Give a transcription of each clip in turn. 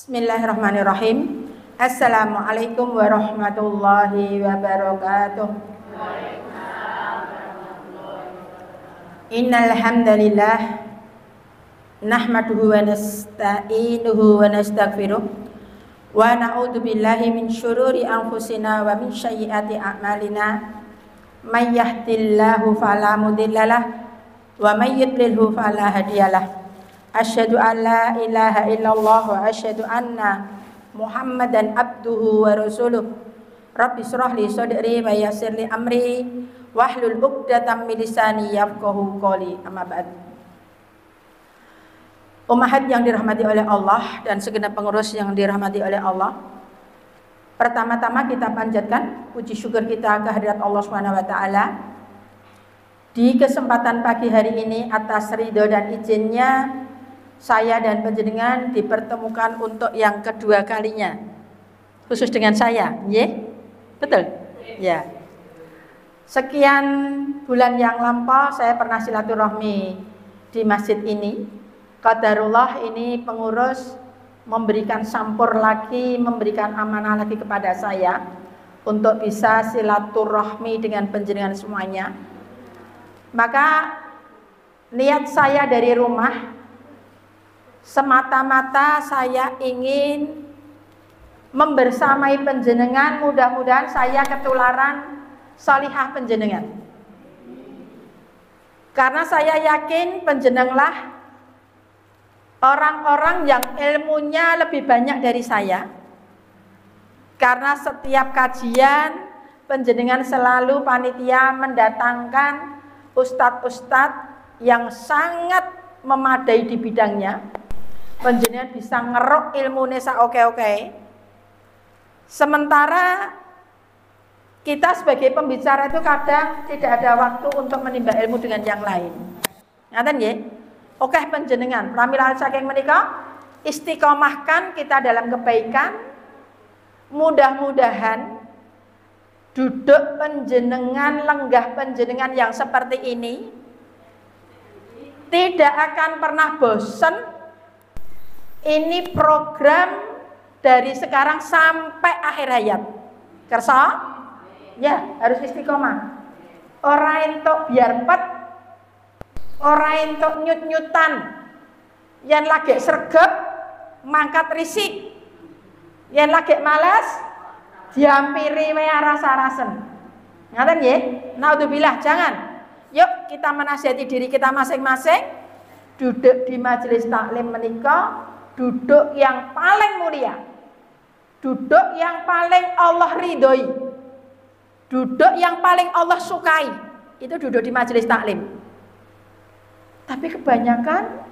Bismillahirrahmanirrahim. Assalamualaikum warahmatullahi wabarakatuh. Innal hamdalillah nahmaduhu wa nasta'inuhu wa nastaghfiruh wa na'udzu billahi min syururi anfusina wa min sayyiati a'malina. May yahdihillahu fala mudhillalah wa may yudlilhu fala hadiyalah. Asyhadu an la ilaha illallah wa asyhadu anna Muhammadan abduhu wa rasuluh. Rabbi shrah li sadri wa yassir li amri wahlul 'uqdatam min lisani yafqahu qawli. Amma ba'd. Ummahat yang dirahmati oleh Allah dan segenap pengurus yang dirahmati oleh Allah. Pertama-tama kita panjatkan puji syukur kita kehadirat Allah Subhanahu wa taala di kesempatan pagi hari ini atas ridho dan izinnya saya dan panjenengan dipertemukan untuk yang kedua kalinya. Khusus dengan saya, betul? Ya. Sekian bulan yang lampau saya pernah silaturahmi di masjid ini. Qadarullah ini pengurus memberikan sampur lagi, memberikan amanah lagi kepada saya untuk bisa silaturahmi dengan panjenengan semuanya. Maka niat saya dari rumah semata-mata saya ingin membersamai panjenengan, mudah-mudahan saya ketularan salihah panjenengan. Karena saya yakin panjenenganlah orang-orang yang ilmunya lebih banyak dari saya. Karena setiap kajian panjenengan selalu panitia mendatangkan ustadz-ustadz yang sangat memadai di bidangnya. Panjenengan bisa ngerok ilmune sak oke-oke. Sementara kita sebagai pembicara itu kadang tidak ada waktu untuk menimba ilmu dengan yang lain. Ngaten nggih? Oke panjenengan, pramila saking menika istiqomahkan kita dalam kebaikan. Mudah-mudahan duduk panjenengan, lenggah panjenengan yang seperti ini tidak akan pernah bosan. Ini program dari sekarang sampai akhir hayat. Kersa? Ya, harus istiqomah. Ora entuk biar pet, ora entuk nyut-nyutan. Yen lagi sregep mangkat risik. Yen lagi males diampiri wae rasa-rasen. Ngaten nggih? Naudzubillah, jangan. Yuk kita menasihati diri kita masing-masing. Duduk di majelis taklim menika duduk yang paling mulia, duduk yang paling Allah ridhoi, duduk yang paling Allah sukai, itu duduk di majelis taklim. Tapi kebanyakan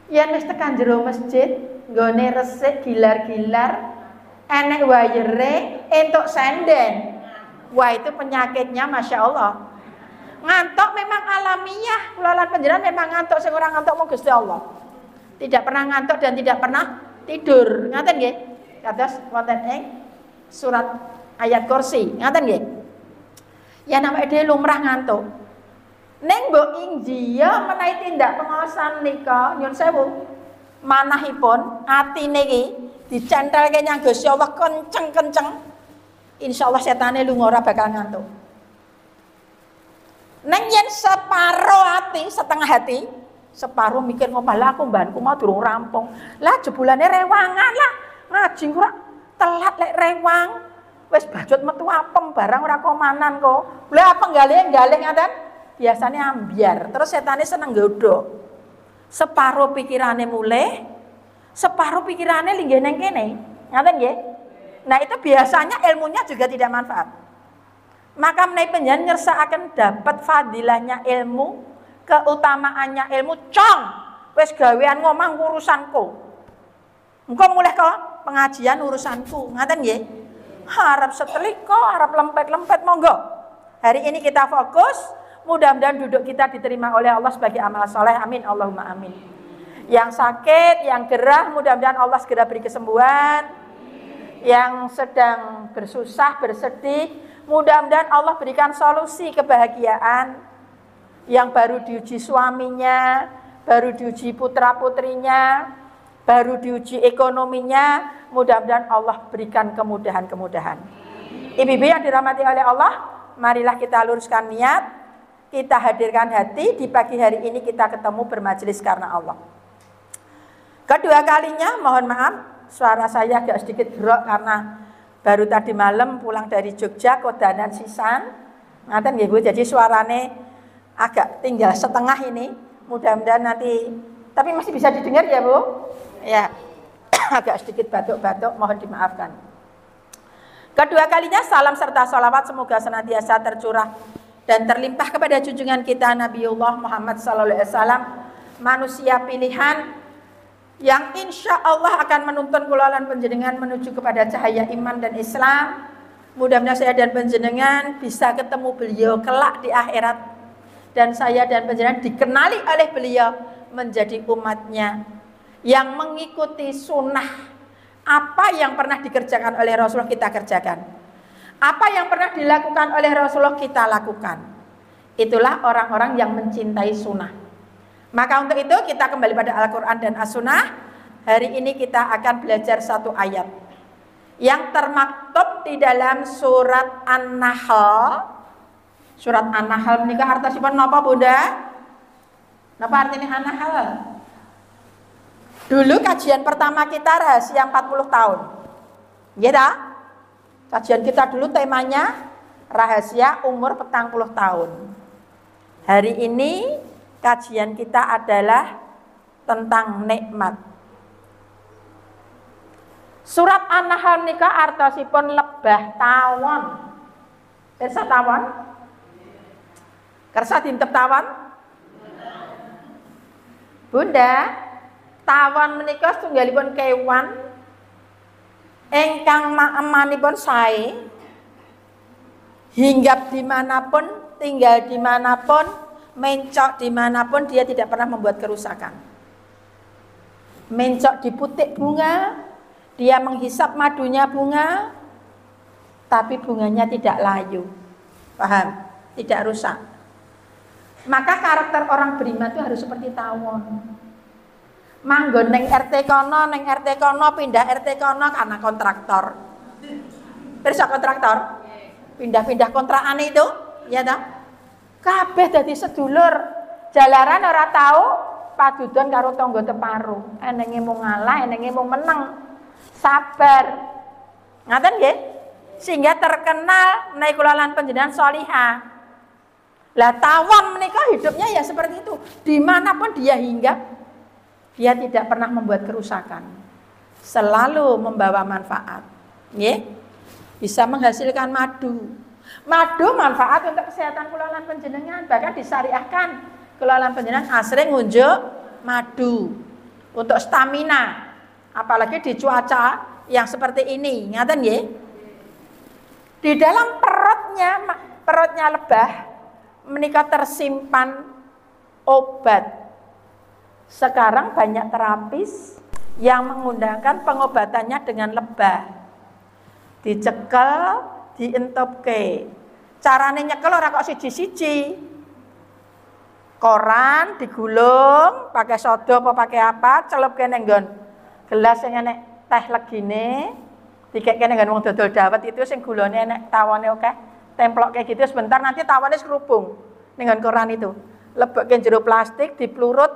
yang wis tekan jero masjid, nggone resik gilar-gilar, enek wayere, entuk senden. Wah itu penyakitnya Masya Allah. Ngantuk memang alamiah, kula panjenengan memang ngantuk, sing ora ngantuk mung Gusti Allah. Tidak pernah ngantuk dan tidak pernah tidur. Ngaten nggih? Kados wonten ing surat ayat kursi. Ngaten nggih? Ya namanya dhewe lumrah ngantuk. Ning mbok injiya menawi tindak pengawasan nika nyun sewu. Manahipun atine iki dicentelke nyang Gusti Allah kenceng-kenceng. Insyaallah setane lunga ora bakal ngantuk. Ning yen separo ati, setengah hati, separuh mikir ngomalah aku mbanku mau durung rampung. Lah jebulane rewangan lah. Ngaji kok telat lek rewang. Wis bajut metu apem barang ora komanan kok. Lah penggalih-galih ngaten biasane ambyar. Terus setane seneng godhok. Separuh pikirane mulih, separuh pikirane linggih nang kene. Ngaten nggih? Nah, itu biasanya ilmunya juga tidak manfaat. Maka menawi panjenengan ngersakaken dapat fadilahnya ilmu, keutamaannya ilmu, cong wis gawean ngomong urusanku. Engko mulih kok pengajian urusanku. Ngaten nggih? Harap setrika, harap lempet-lempet monggo. Hari ini kita fokus, mudah-mudahan duduk kita diterima oleh Allah sebagai amal soleh. Amin Allahumma amin. Yang sakit, yang gerah, mudah-mudahan Allah segera beri kesembuhan. Yang sedang bersusah, bersedih, mudah-mudahan Allah berikan solusi kebahagiaan. Yang baru diuji suaminya, baru diuji putra-putrinya, baru diuji ekonominya, mudah-mudahan Allah berikan kemudahan-kemudahan. Ibu-ibu yang dirahmati oleh Allah, marilah kita luruskan niat, kita hadirkan hati, di pagi hari ini kita ketemu bermajelis karena Allah. Kedua kalinya, mohon maaf, suara saya agak sedikit drop karena baru tadi malam pulang dari Jogja, kodanan sisan. Ngaten nggih Bu, jadi suarane agak tinggal setengah ini. Mudah-mudahan nanti, tapi masih bisa didengar ya Bu? Ya, agak sedikit batuk-batuk, mohon dimaafkan. Kedua kalinya salam serta sholawat semoga senantiasa tercurah dan terlimpah kepada junjungan kita Nabiullah Muhammad SAW, manusia pilihan yang insya Allah akan menuntun kulalan penjenengan menuju kepada cahaya iman dan Islam. Mudah-mudahan saya dan penjenengan bisa ketemu beliau kelak di akhirat, dan saya dan penjenengan dikenali oleh beliau menjadi umatnya yang mengikuti sunnah. Apa yang pernah dikerjakan oleh Rasulullah kita kerjakan, apa yang pernah dilakukan oleh Rasulullah kita lakukan. Itulah orang-orang yang mencintai sunnah. Maka untuk itu kita kembali pada Al-Quran dan As-Sunnah. Hari ini kita akan belajar satu ayat yang termaktub di dalam surat An-Nahl. Surat An-Nahl menikah artosipun napa Bunda? Napa artinya An-Nahl? Dulu kajian pertama kita rahasia 40 tahun. Ya dah? Kajian kita dulu temanya rahasia umur 40 tahun. Hari ini kajian kita adalah tentang nikmat. Surat An-Nahl nika artosipun lebah tawon. Pirsa tawon? Kersa dintep tawon? Bunda, tawon menika setunggalipun kewan ingkang emanipun sae, hinggap dimanapun, tinggal dimanapun, mencok dimanapun, dia tidak pernah membuat kerusakan. Mencok di putik bunga, dia menghisap madunya bunga, tapi bunganya tidak layu. Paham? Tidak rusak. Maka karakter orang beriman itu harus seperti tawon. Manggon neng RT kono, pindah RT kono karena kontraktor. Pirsa kontraktor? Pindah-pindah kontrakan itu, ya toh? Kabeh dadi sedulur, jalaran ora tahu padudon karo tangga teparo. Enenge mung ngalah, enenge mung meneng. Sabar. Ngaten nggih? Sehingga terkenal menawi kula lan panjenengan salihah. Lah tawon menika hidupnya ya seperti itu. Dimanapun dia hinggap, dia tidak pernah membuat kerusakan. Selalu membawa manfaat. Nggih? Bisa menghasilkan madu. Madu manfaat untuk kesehatan kula lan panjenengan, bahkan disyariahkan kula lan panjenengan asring ngunjuk madu untuk stamina, apalagi di cuaca yang seperti ini. Ngaten nggih? Di dalam perutnya lebah menika tersimpan obat. Sekarang banyak terapis yang menggunakan pengobatannya dengan lebah. Dicekel, dientopke. Carane nyekel ora kok siji-siji. Koran digulung, pakai sodo apa pakai apa, celupke ning nggon gelas sing enek teh legine, dikeke ning nggon wong dodol dawet itu sing gulone enek tawone akeh, templokke gitu sebentar nanti tawone serubung ning nggon koran itu. Lebokke jero plastik, diplurut,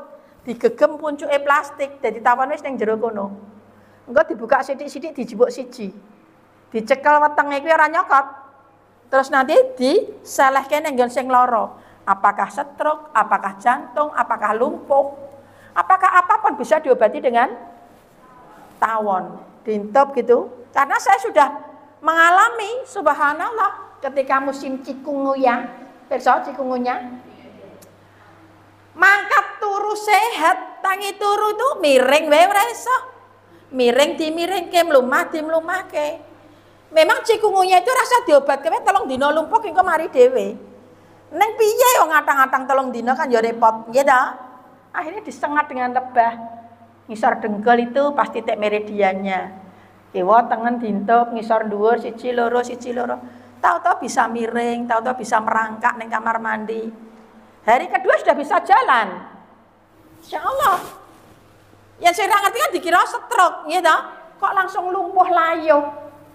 digegem puncuke plastik, dadi tawon wis ning jero kono. Engko dibuka sithik-sithik dijebuk siji. Dicekel wetenge kuwi ora nyokot. Terus nanti diselehke ning nggon sing lara. Apakah stroke, apakah jantung, apakah lumpuh, apakah apapun bisa diobati dengan tawon. Diintop gitu. Karena saya sudah mengalami, subhanallah, ketika musim cikungunya, pirsa cikungunya. Mangkat turu sehat, tangi turu itu miring wae ora iso. Miring dimiringke, mlumah dimlumahke. Memang cikungunya itu rasa diobatke wae 3 dina lumpuh engko mari dhewe. Neng piye yo ngatang-atang 3 dina kan yo repot, nggih ta? Akhirnya disengat dengan lebah. Ngisor dengkul itu pasti titik meridiannya. Kiwa tengen dintup, ngisor dhuwur siji loro. Tahu-tahu bisa miring, tahu-tahu bisa merangkak neng kamar mandi. Hari kedua sudah bisa jalan. Insya Allah. Yang saya ngerti kan dikira stroke, gitu. Kok langsung lumpuh layu,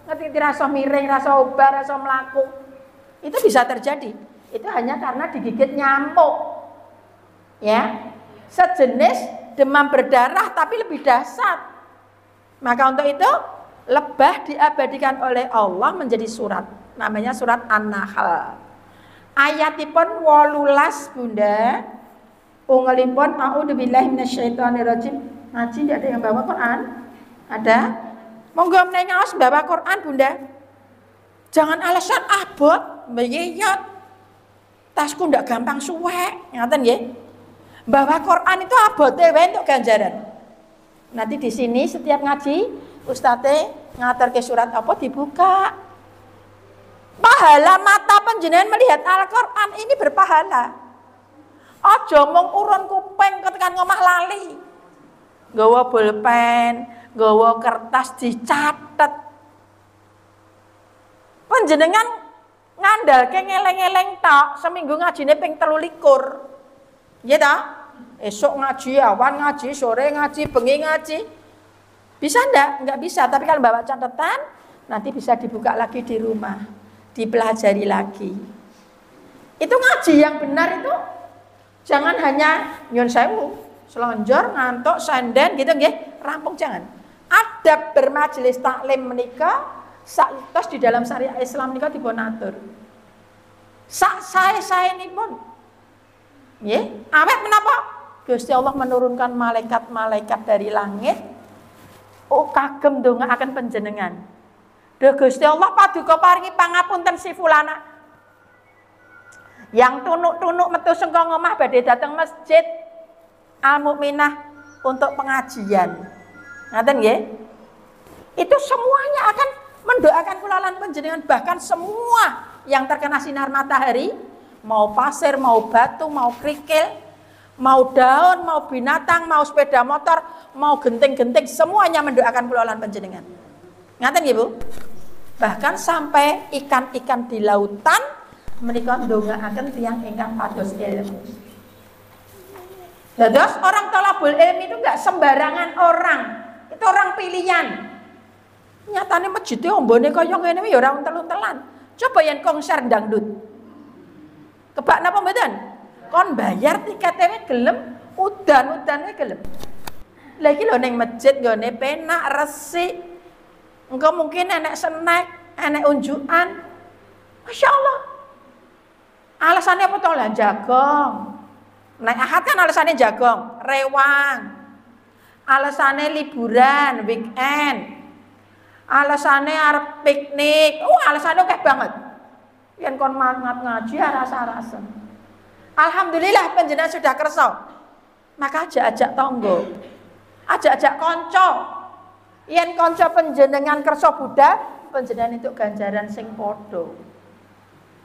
ngerti rasa miring, rasa obah, rasa melaku. Itu bisa terjadi. Itu hanya karena digigit nyamuk. Ya, sejenis demam berdarah tapi lebih dahsyat. Maka untuk itu lebah diabadikan oleh Allah menjadi surat. Namanya surat An-Nahl. Ayatipun 18 Bunda. Ungelipun a'udzubillahi minasyaitonirrajim. Ngaji tidak ada yang bawa Quran? Ada? Monggo menengaos bawa Quran Bunda. Jangan alasan abot, mbeyot. Tasku ndak gampang suwek, ngaten nggih. Bawa Quran itu abote wae untuk ganjaran. Nanti di sini setiap ngaji Ustadz ngatur ke surat apa dibuka. Pahala mata panjenengan melihat Al-Qur'an ini berpahala. Aja mung urun kuping ketekan ngomah lali. Nggawa bolpen, nggawa kertas dicatet. Panjenengan ngandalke ngeleng-eleng tok, seminggu ngajine ping 23. Nggih ta? Esok ngaji, awan ngaji, sore ngaji, bengi ngaji. Bisa enggak? Enggak bisa, tapi kalau bawa catatan nanti bisa dibuka lagi di rumah, dipelajari lagi. Itu ngaji yang benar itu jangan hanya nyun sewu, selonjor, ngantuk, senden gitu nggih, rampung jangan. Adab bermajelis taklim menika saetos di dalam syariat Islam menika dipun atur. Sak sae-sae nipun. Nggih, awet menapa? Gusti Allah menurunkan malaikat-malaikat dari langit. Oh kagem ndongaaken panjenengan. Duh Gusti Allah paduka paringi pangapunten si fulana. Yang tunuk-tunuk metu sengko ngomah badhe dateng masjid Al Mukminah untuk pengajian. Ngaten nggih? Itu semuanya akan mendoakan kula lan panjenengan, bahkan semua yang terkena sinar matahari, mau pasir, mau batu, mau kerikil, mau daun, mau binatang, mau sepeda motor, mau genting-genting, semuanya mendoakan kula lan panjenengan. Ngaten nggih Bu? Bahkan sampai ikan-ikan di lautan menika ndongaaken tiyang ingkang pados ilmu. Dados orang thalabul ilmi itu enggak sembarangan orang. Itu orang pilihan. Nyatane masjid e ombone kaya ngene ya ora untel-untelan. Coba yen konser dangdut. Kebak napa mboten? Kon bayar tiketnya gelem, udan-udan gelem. Lagi lho ning masjid nggone penak, resik. Engko mungkin enek snack, enek unjukan. Masya Allah. Alasannya apa toh lah? Jagong. Nek Ahad kan alasannya jagong, rewang. Alasannya liburan, weekend. Alasannya arep piknik. Alasannya oke banget. Yen kon mangat ngaji rasa-rasa. Alhamdulillah panjenengan sudah kersa. Maka ajak-ajak tonggo. Ajak-ajak konco. Yen konco panjenengan kersa Buddha, panjenengan itu ganjaran sing padha.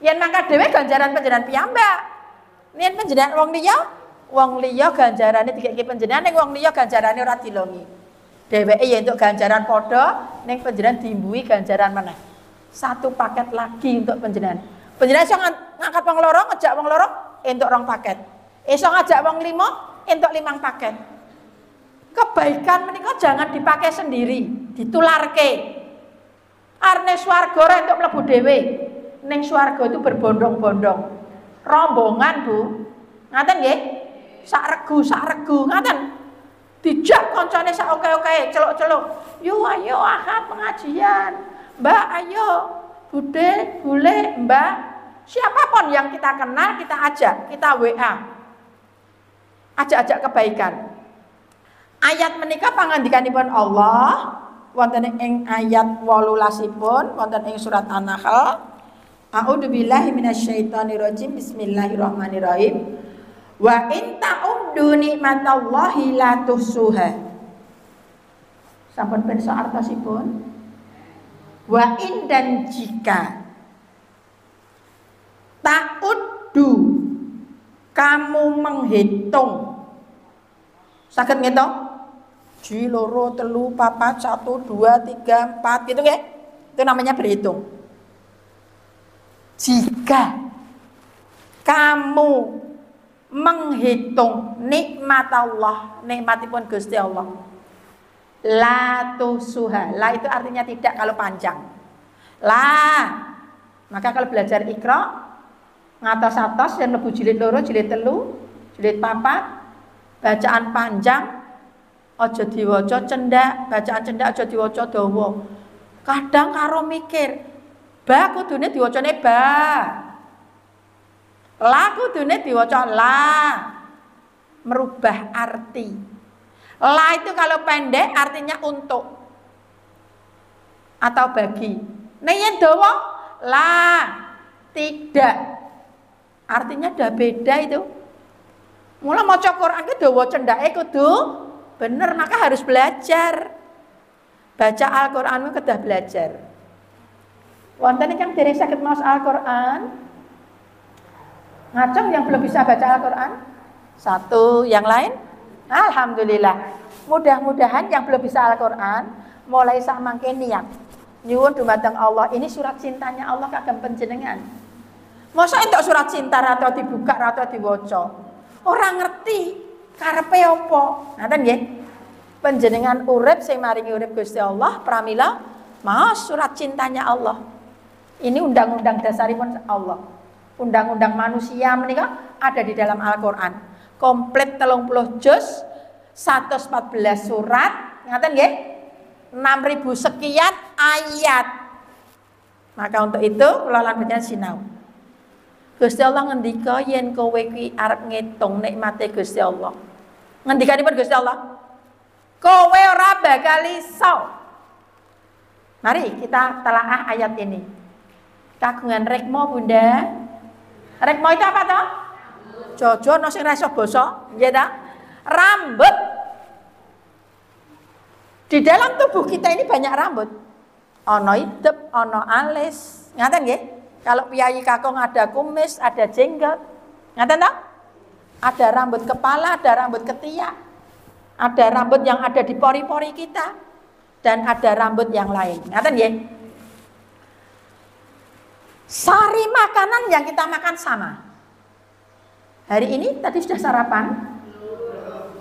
Yen mangkat dhewe ganjaran panjenengan piyambak. Yen panjenengan wong liya ganjarane dikeki panjenengan, ning wong liya ganjarane ora dilongi. Dheweke ya entuk ganjaran padha, ning panjenengan dimbui ganjaran meneh. Satu paket lagi untuk panjenengan. Panjenengan iso ngangkat wong loro, ngejak wong loro entuk 2 paket. Iso ngajak wong 5 entuk 5 paket. Kebaikan menika jangan dipakai sendiri, ditularke. Arne swarga ora entuk mlebu dhewe. Ning swarga itu berbondong-bondong. Rombongan, Bu. Ngaten nggih? Sak regu, ngaten. Dijak koncone sak oke-oke, celuk-celuk. Yo ayo Ahad pengajian. Mbak ayo, Bude, Bule, Mbak. Siapapun yang kita kenal kita ajak, kita WA. Ajak-ajak kebaikan. Ayat menika pangandikanipun Allah wonten ing ayat 18ipun wonten ing surat An-Nahl. A'udzubillahi minasyaitonirrajim. Bismillahirrahmanirrahim. Wa in ta'uddu nikmatallahi la tuhsuha. Sampun pirsa artosipun. Wa in dan jika ta'uddu kamu menghitung. Saged ngitung? Ji, loro, telu, papat, 1, 2, 3, 4 gitu nggih? Itu namanya berhitung. Jika kamu menghitung nikmat Allah, nikmatipun Gusti Allah. La tusuha. La itu artinya tidak kalau panjang. La. Maka kalau belajar Iqra ngatos-atos yang lebu jilid loro, jilid telu, jilid papat, bacaan panjang aja diwaca cendak, bacaan cendak aja diwaca dawa. Kadang karo mikir, ba kudune diwacane ba. La kudune diwaca la. Merubah arti. La itu kalau pendek artinya untuk atau bagi. Nek yen dawa la tidak. Artinya udah beda itu. Mula maca Quran ki dawa cendake kudu bener, maka harus belajar. Baca Al-Qur'anmu kedah belajar. Wonten ingkang dereng saged maos Al-Qur'an? Ngajeng yang belum bisa baca Al-Qur'an? Satu, yang lain? Alhamdulillah. Mudah-mudahan yang belum bisa Al-Qur'an mulai sak mangke niat nyuwun dumateng Allah, ini surat cintanya Allah kagem panjenengan. Masa entuk surat cinta atau dibuka atau diwaca. Ora ngerti karepe apa. Ngaten nggih. Panjenengan urip sing maringi urip Gusti Allah pramila maos surat cintanya Allah. Ini undang-undang dasaripun Allah. Undang-undang manusia menika ada di dalam Al-Qur'an. Komplit 30 juz, 114 surat, ngaten nggih? 6.000 sekian ayat. Maka untuk itu kula lan panjenengan sinau. Gusti Allah ngendika yen kowe kuwi arep ngitung nikmate Gusti Allah. Ngendikanipun Gusti Allah, kowe ora bakal iso. Mari kita telaah ayat ini. Kagungan rekmo Bunda. Rekmo itu apa toh? Jojo no sing ra iso basa, nggih ta? Rambut. Di dalam tubuh kita ini banyak rambut. Ono idep, ono alis. Ngaten nggih? Kalau piyayi kakung ada kumis, ada jenggot. Ngaten tak? Ada rambut kepala, ada rambut ketiak. Ada rambut yang ada di pori-pori kita. Dan ada rambut yang lain. Ngaten nggih? Sari makanan yang kita makan sama. Hari ini tadi sudah sarapan?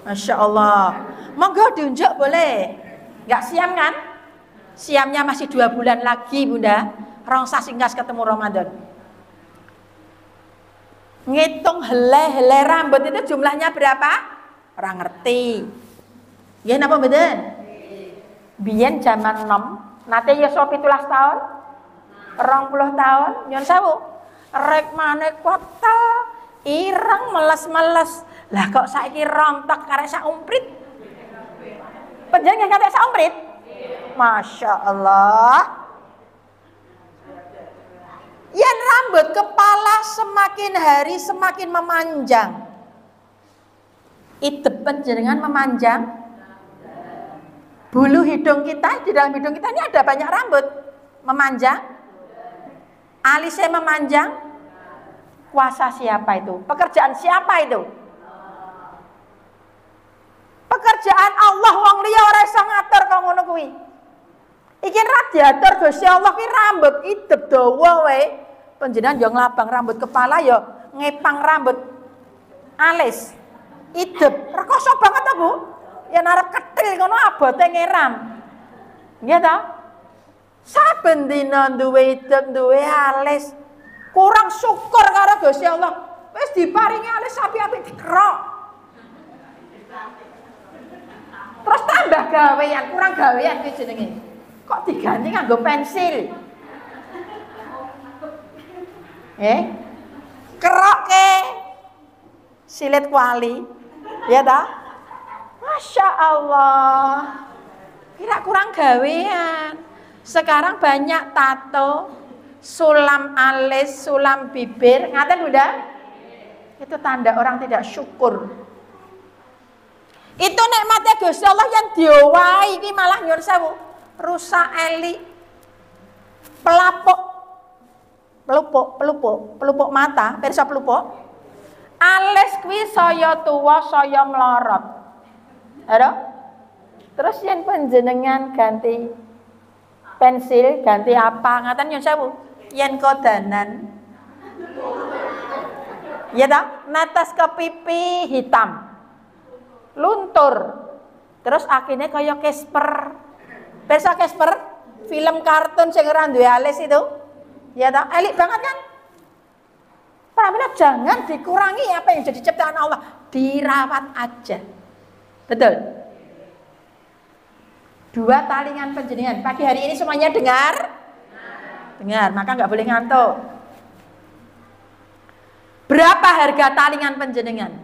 Masya Allah. Monggo diunjuk boleh. Enggak siam kan? Siamnya masih 2 bulan lagi Bunda. Rong sasingkas ketemu Ramadan. Ngitung helai-helai rambut itu jumlahnya berapa? Orang ngerti. Nggih napa mboten? Biyen zaman nom, nate yuswa 17 tahun, 20 tahun, nyun sewu. Rek maneh kotel, ireng meles-meles. Lah kok saiki rontok karek sak umprit? Panjenengan nggih sak umprit? Masya Allah. Yang rambut kepala semakin hari semakin memanjang. Itu panjenengan memanjang. Bulu hidung kita, di dalam hidung kita ini ada banyak rambut. Memanjang. Alisnya memanjang. Kuasa siapa itu? Pekerjaan siapa itu? Pekerjaan Allah, wong liya ora iso ngatur kok ngono kuwi. Iki radiator Gusti Allah ki rambut idep dawa wae. Panjenengan yo nglabang rambut kepala yo ngepang rambut alis. Idep. Rekoso banget ta, Bu? Yen arep ketil ngono abote ngeram. Nggih ta? Saben dina duwe idep, duwe alis. Kurang syukur karo Gusti Allah. Wis diparingi alis api-api dikerok. Terus tambah gawean, kurang gawean ki jenenge. Kok diganti nganggo pensil? Kerok ke silet kuali. Ya ta? Masya Allah. Kira kurang gawean. Sekarang banyak tato, sulam alis, sulam bibir. Ngaten Bunda? Itu tanda orang tidak syukur. Itu nikmatnya Gusti Allah yang diowahi iki malah nyuwun sewu. Rusak eli. Pelupuk mata, pirsa pelupuk. Alis kuwi saya tuwa, saya mlorot. Halo? Terus yen panjenengan ganti pensil, ganti apa? Ngaten nyuwun sewu. Yen kodanan. Ya tak? Netes ke pipi hitam. Luntur. Terus akhirnya kayak Casper. Persa Casper? Film kartun sing ora duwe alis itu. Ya tak? Elik banget kan? Pramila jangan dikurangi apa yang jadi ciptaan Allah. Dirawat aja. Betul? 2 talingan panjenengan. Pagi hari ini semuanya dengar? Dengar, maka nggak boleh ngantuk. Berapa harga talingan panjenengan?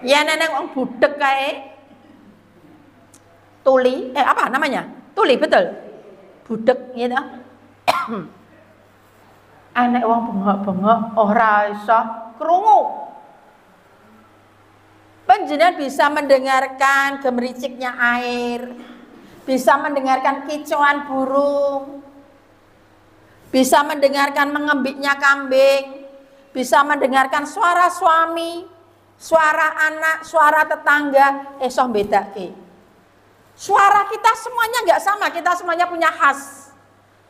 Ya neneng wong budek kae. Tuli, apa namanya? Tuli, betul. Budek gitu. Anek wong bengok-bengok ora iso krungu. Panjenengan bisa mendengarkan gemericiknya air, bisa mendengarkan kicauan burung, bisa mendengarkan mengembiknya kambing, bisa mendengarkan suara suami, suara anak, suara tetangga, soh bedake. Suara kita semuanya nggak sama, kita semuanya punya khas.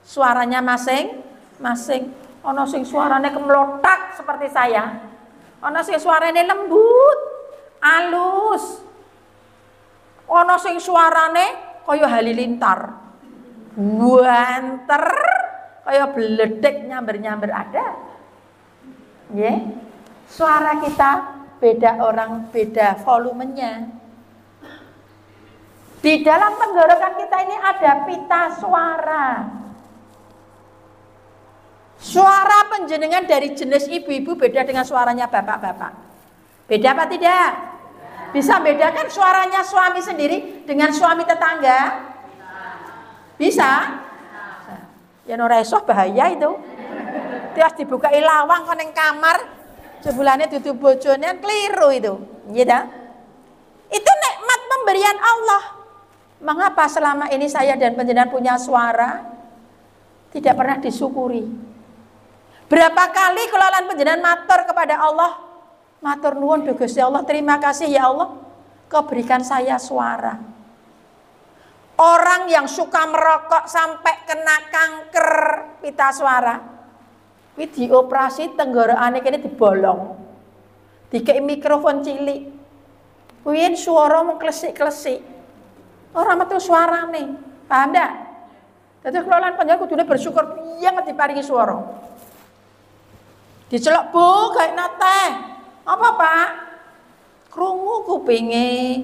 Suaranya masing-masing. Ono sing suaranya kemelotak seperti saya. Ono sing suaranya lembut, alus. Ono sing suarane kaya halilintar. Buanter kaya beledek nyamber-nyamber ada. Nggih. Suara kita beda orang, beda volumenya. Di dalam tenggorokan kita ini ada pita suara. Suara panjenengan dari jenis ibu-ibu beda dengan suaranya bapak-bapak. Beda apa tidak? Bisa bedakan suaranya suami sendiri dengan suami tetangga? Bisa? Ya ora iso bahaya itu. Tias dibukai lawang kon ning kamar, jebulane dudu bojone keliru itu. Nggih ta? Itu nikmat pemberian Allah. Mengapa selama ini saya dan panjenengan punya suara tidak pernah disyukuri? Berapa kali kelolaan panjenengan matur kepada Allah, matur nuwun Gusti Allah, terima kasih ya Allah, Kau berikan saya suara. Orang yang suka merokok sampai kena kanker pita suara, kuwi dioperasi tenggorokane kene dibolong, dikei mikrofon cilik, kuwi suara mung klesik-klesik. Orang metu suarane, paham ndak? Dadi kelolaan panjenengan kudune bersyukur banget diparingi suara. Dicelok Bu, gawe teh. Apa Pak? Krungu kupinge,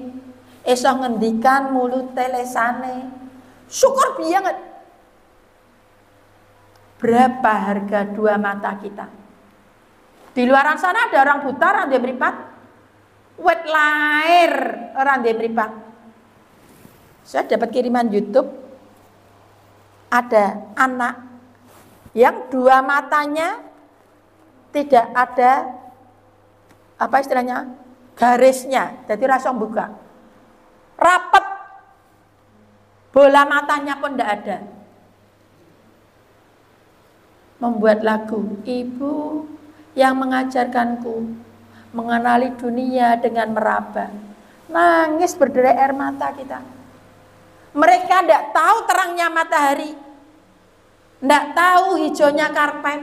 iso ngendikan mulut telesane. Syukur banget. Berapa harga 2 mata kita? Di luaran sana ada orang buta, orang dia meripat. Wet lair, orang dia meripat. Saya dapat kiriman YouTube, ada anak yang 2 matanya tidak ada apa istilahnya garisnya, jadi langsung buka, rapet, bola matanya pun tidak ada. Membuat lagu, ibu yang mengajarkanku mengenali dunia dengan meraba. Nangis berderai air mata kita. Mereka tidak tahu terangnya matahari, tidak tahu hijaunya karpet,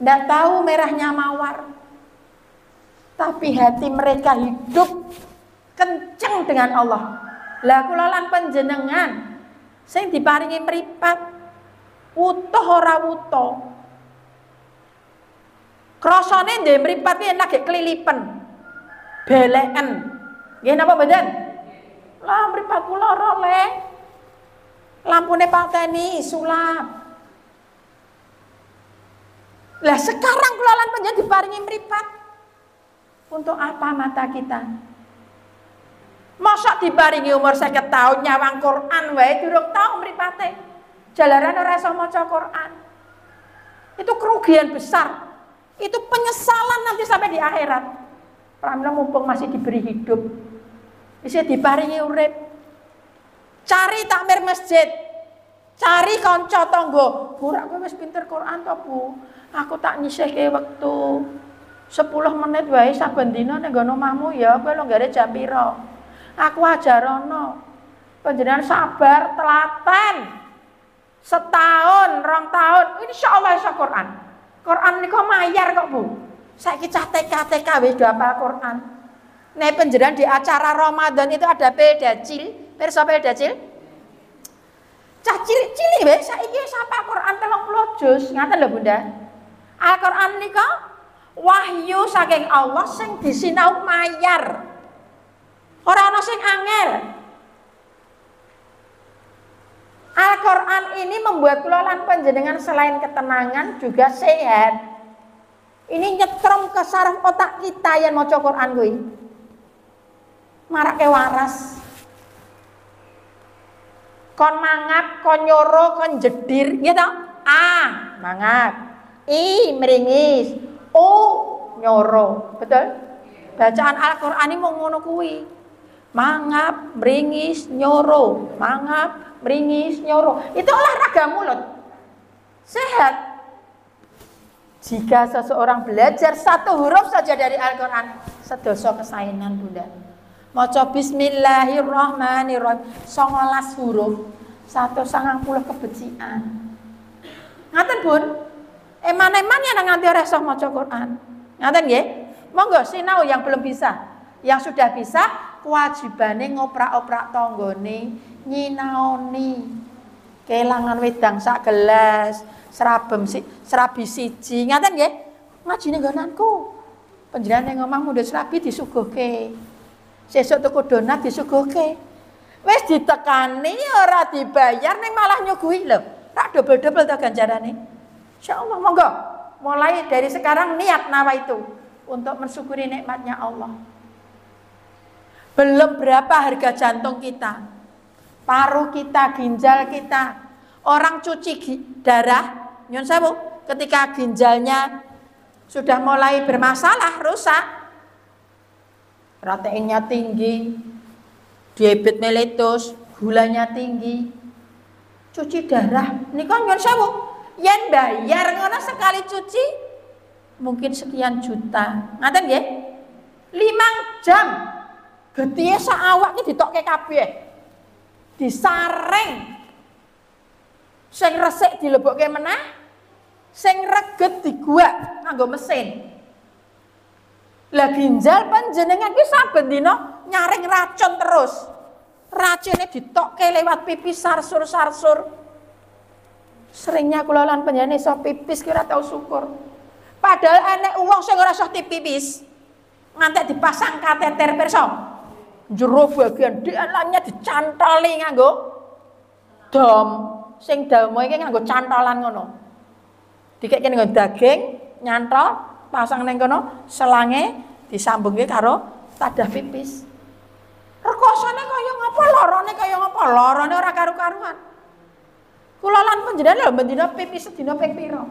tidak tahu merahnya mawar. Tapi hati mereka hidup kenceng dengan Allah. Lah kula lan panjenengan sing diparingi mripat utuh ora wuto. Krasane ndek mripat ki enak gek kelilipen. Beleken. Nggih napa mboten? Lah mripat kula ora le. Lampune pateni sulap. Lah sekarang kula lan panjenengan diparingi mripat. Untuk apa mata kita? Masa diparingi umur 50 tahun nyawang Quran wae durung tau mripate. Jalaran ora iso maca Quran. Itu kerugian besar. Itu penyesalan nanti sampai di akhirat. Pramila mumpung masih diberi hidup, isih diparingi urip. Cari takmir masjid. Cari kanca tangga. Bu, kowe wis pinter Quran to, Bu? Aku tak nyisihke wektu 10 menit wae saben dina ning nggon omahmu ya, kowe longgare jam pira? Aku ajarono. Panjenengan sabar, telaten. Setahun, 2 tahun, insyaallah iso Quran. Quran niku mayar kok, Bu. Saiki cah TK wis do hafal Quran. Nek panjenengan di acara Ramadan itu ada pedacil, pirsa pedacil? Cah cilik-cilik wis saiki wis hafal Quran 30 juz. Ngaten lho, Bunda. Al-Quran niku wahyu saking Allah sing disinau mayar. Ora ana sing angel. Al-Quran ini membuat kula lan panjenengan selain ketenangan juga sehat. Ini nyetrum ke saraf otak kita yang maca Quran kuwi. Marake waras. Kon mangap, kon nyoro, kon jedir, gitu. A, mangap. I, meringis. O, nyoro. Betul? Bacaan Al-Quran ini mau ngono kuwi. Mangap, meringis, nyoro. Mangap, meringis, nyoro. Itu olahraga mulut. Sehat. Jika seseorang belajar satu huruf saja dari Al-Quran, sedoso kesainan, Bunda. Maca bismillahirrahmanirrahim 19 huruf, 190 kebencian. Ngaten, Bun? Eman-eman yang nganti ora iso maca Quran. Ngaten nggih? Monggo sinau yang belum bisa. Yang sudah bisa, kewajibane ngoprak-oprak tanggane, nyinaoni. Kelangan wedang sak gelas, serabi siji. Ngaten nggih? Ngajine nggonanku. Panjenengan ning omah mundhut serabi disuguhke. Sesuk tuku donat disuguhke. Wis ditekani ora dibayar ning malah nyuguhi lho. Tak double-double ta ganjarane. Insyaallah monggo. Mulai dari sekarang niat nawa itu untuk mensyukuri nikmatnya Allah. Belum berapa harga jantung kita, paru kita, ginjal kita. Orang cuci darah, nyun sewu, ketika ginjalnya sudah mulai bermasalah, rusak, proteinnya tinggi, diabetes mellitus, gulanya tinggi, cuci darah. Ini kan nyun sewu, yen bayar ngono sekali cuci, mungkin sekian juta. Ngaten nggih? 5 jam, getihe sak awake ditokke kabeh, disaring. Sing resik dilebokke meneh, sing reget diguak nganggo mesin. Lah ginjal panjenengan ki saben dina nyaring racun terus. Racune ditokke lewat pipis sarsur-sarsur. Seringnya kula lan panjenengan iso pipis ki ora tau syukur. Padahal enek wong sing ora iso pipis. Ngantek dipasang kateter pirsa. Jero bagian dalamnya dicantoli nganggo dom. Sing damu iki nganggo cantolan ngono. Dikekke nggo daging, nyantol, pasang ning kono, selange disambungke karo tadah pipis. Rekosane kaya ngapa, lorone kaya ngapa? Lorone ora karu-karuan. Kula lan panjenengan lho mendina pipis sedina ping pira?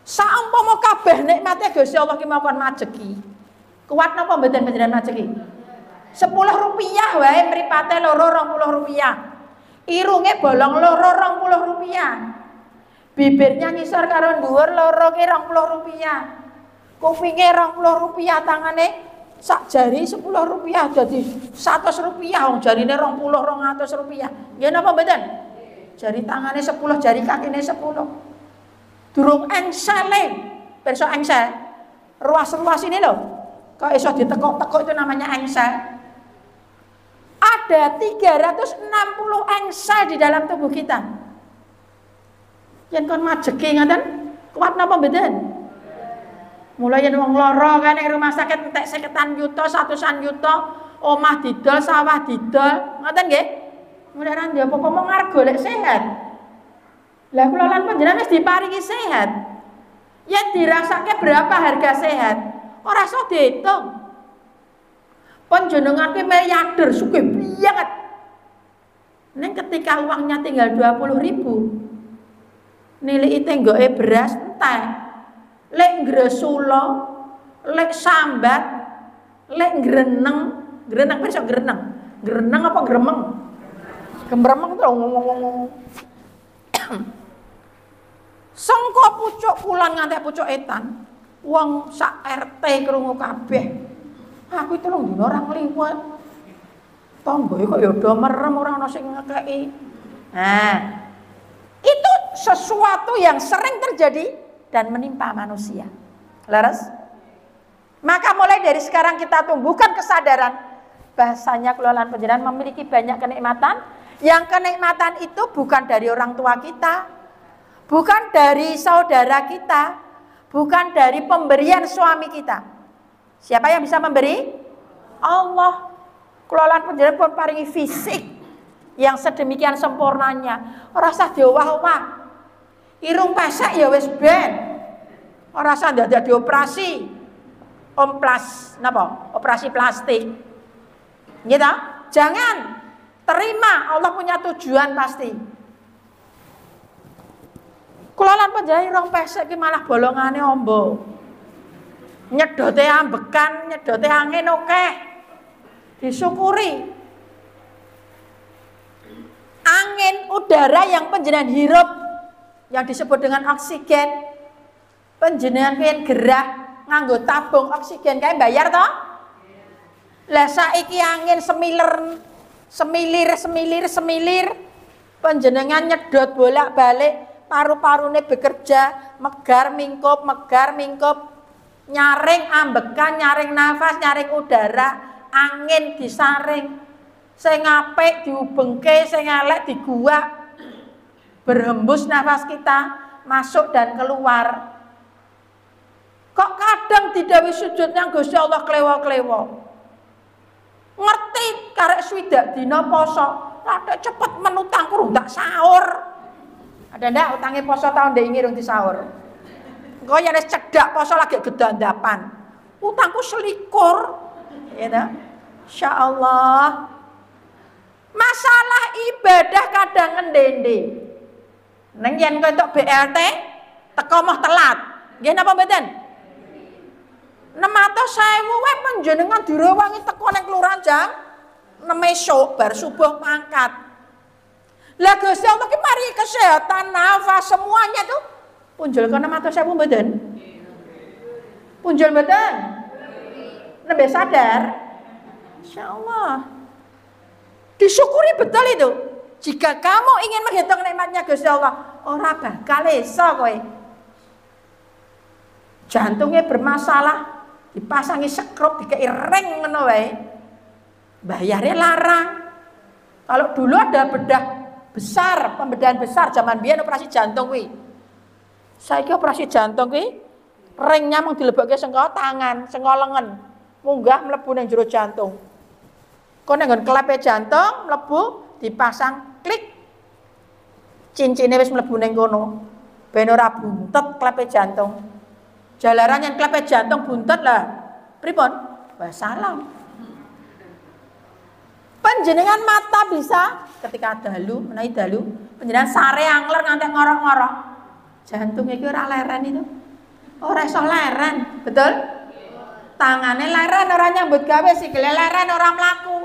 Saumpama kabeh nikmate Gusti Allah ki mawon majeki. Kuat napa mboten panjenengan majeki? 10 rupiah wae mripate loro 20 rupiah. Irunge bolong loro 20 rupiah. Bibirnya ngisor karo dhuwur loro ki 20 rupiah. Kupinge 20 rupiah, tangane sak jari 10 rupiah jadi 100 rupiah. Wong jarine 20 200 rupiah. Nggih napa mboten? Jari tangane 10, jari kakine 10. Durung engsele. Pirsa engsel. Ruas-ruas ini lho. Kok iso ditekuk-tekuk itu namanya engsel. Ada 360 engsel di dalam tubuh kita. Yen kon majeki ngaten, kuat napa mboten? Mulai yen wong lara kan ning rumah sakit entek 50 juta, 100 juta, omah didol, sawah didol, ngoten nggih? Mulai ra ndek apa-apa mung arep golek sehat. Lah kula lan panjenengan wis diparingi sehat. Yen dirasake berapa harga sehat? Ora iso diitung. Panjenengan ki miliarder sugih banget. Neng ketika uangnya tinggal 20.000, nilai tenggoke beras entek. Lek ngresula, lek sambat, lek ngreneng, ngreneng pirsa ngreneng. Ngreneng apa gremeng? Gembremeng to ngomong. Sengko pucuk kulon ngantek pucuk etan. Wong sak RT krungu kabeh. Aku itu lho dina ora ngliwat. Tanggoe kok ya do merem ora ana sing ngekeki. Nah, itu sesuatu yang sering terjadi dan menimpa manusia. Laras? Maka mulai dari sekarang kita tumbuhkan kesadaran bahasanya kelolaan panjenengan memiliki banyak kenikmatan. Yang kenikmatan itu bukan dari orang tua kita, bukan dari saudara kita, bukan dari pemberian suami kita. Siapa yang bisa memberi? Allah. Kelolaan panjenengan pun paringi fisik yang sedemikian sempurnanya. Ora usah diowah-owah. Irung pesek ya wis ben. Ora usah ndak dioperasi. Napa? Operasi plastik. Gitu? Jangan. Terima, Allah punya tujuan pasti. Kelolaan panjenengan irung pesek ki malah bolongane ombo. Nyedote ambekan, nyedote angin akeh. Disyukuri. Angin udara yang panjenengan hirup yang disebut dengan oksigen, panjenengan pengen gerah nganggo tabung oksigen kae bayar toh? Lah saiki angin semilir panjenengan nyedot bolak-balik, paru-parune bekerja, megar mingkup, nyaring ambekan, nyaring nafas, nyaring udara, angin disaring, sing apik diubengke, sing elek diguak, berhembus nafas kita masuk dan keluar. Kok kadang didawi sujud yang Gusti Allah klewo-klewo. Ngerti karek swidak dina poso, rada cepet menutang kurung tak sahur. Ada ndak utange poso tahun ndek ngirung di sahur. Engko yen wis cedak poso lagi gedandapan. Utangku selikur. Ya ta? Insyaallah. Masalah ibadah kadang ngendende. Neng yen kowe entuk BLT teko moh telat. Nggih napa mboten? 600.000 wae panjenengan direwangi teko ning kelurahan jam 6 esuk bar subuh pangkat. Lah Gusti Allah ki mari kesehatan, nafas semuanya tuh punjul ke 600.000 mboten? Punjul mboten? Nembe sadar? Insyaallah. Disyukuri betul itu. Jika kamu ingin menghitung nikmatnya Gusti Allah, ora bakal iso kowe. Jantungnya bermasalah, dipasangi sekrup, dikei ring ngono wae. Bayarnya larang. Kalau dulu ada bedah besar, pembedahan besar zaman biyen operasi jantung kuwi. Saiki operasi jantung kuwi ringnya mung dilebokke saka tangan, saka lengan, munggah mlebu ning jero jantung. Kono nggon klepe jantung mlebu dipasang klik. Cincine wis mlebu ning kono. Ben ora buntet klepe jantung. Jalaran yang klepe jantung buntet lah. Pripun? Wassalam. Panjenengan mata bisa ketika dalu, menawi dalu, panjenengan sare angler nganti ngorok-ngorok. Jantung iki ora leren itu. Ora iso leren, betul? Tangane leren ora nyambut gawe, sikile leren ora mlaku.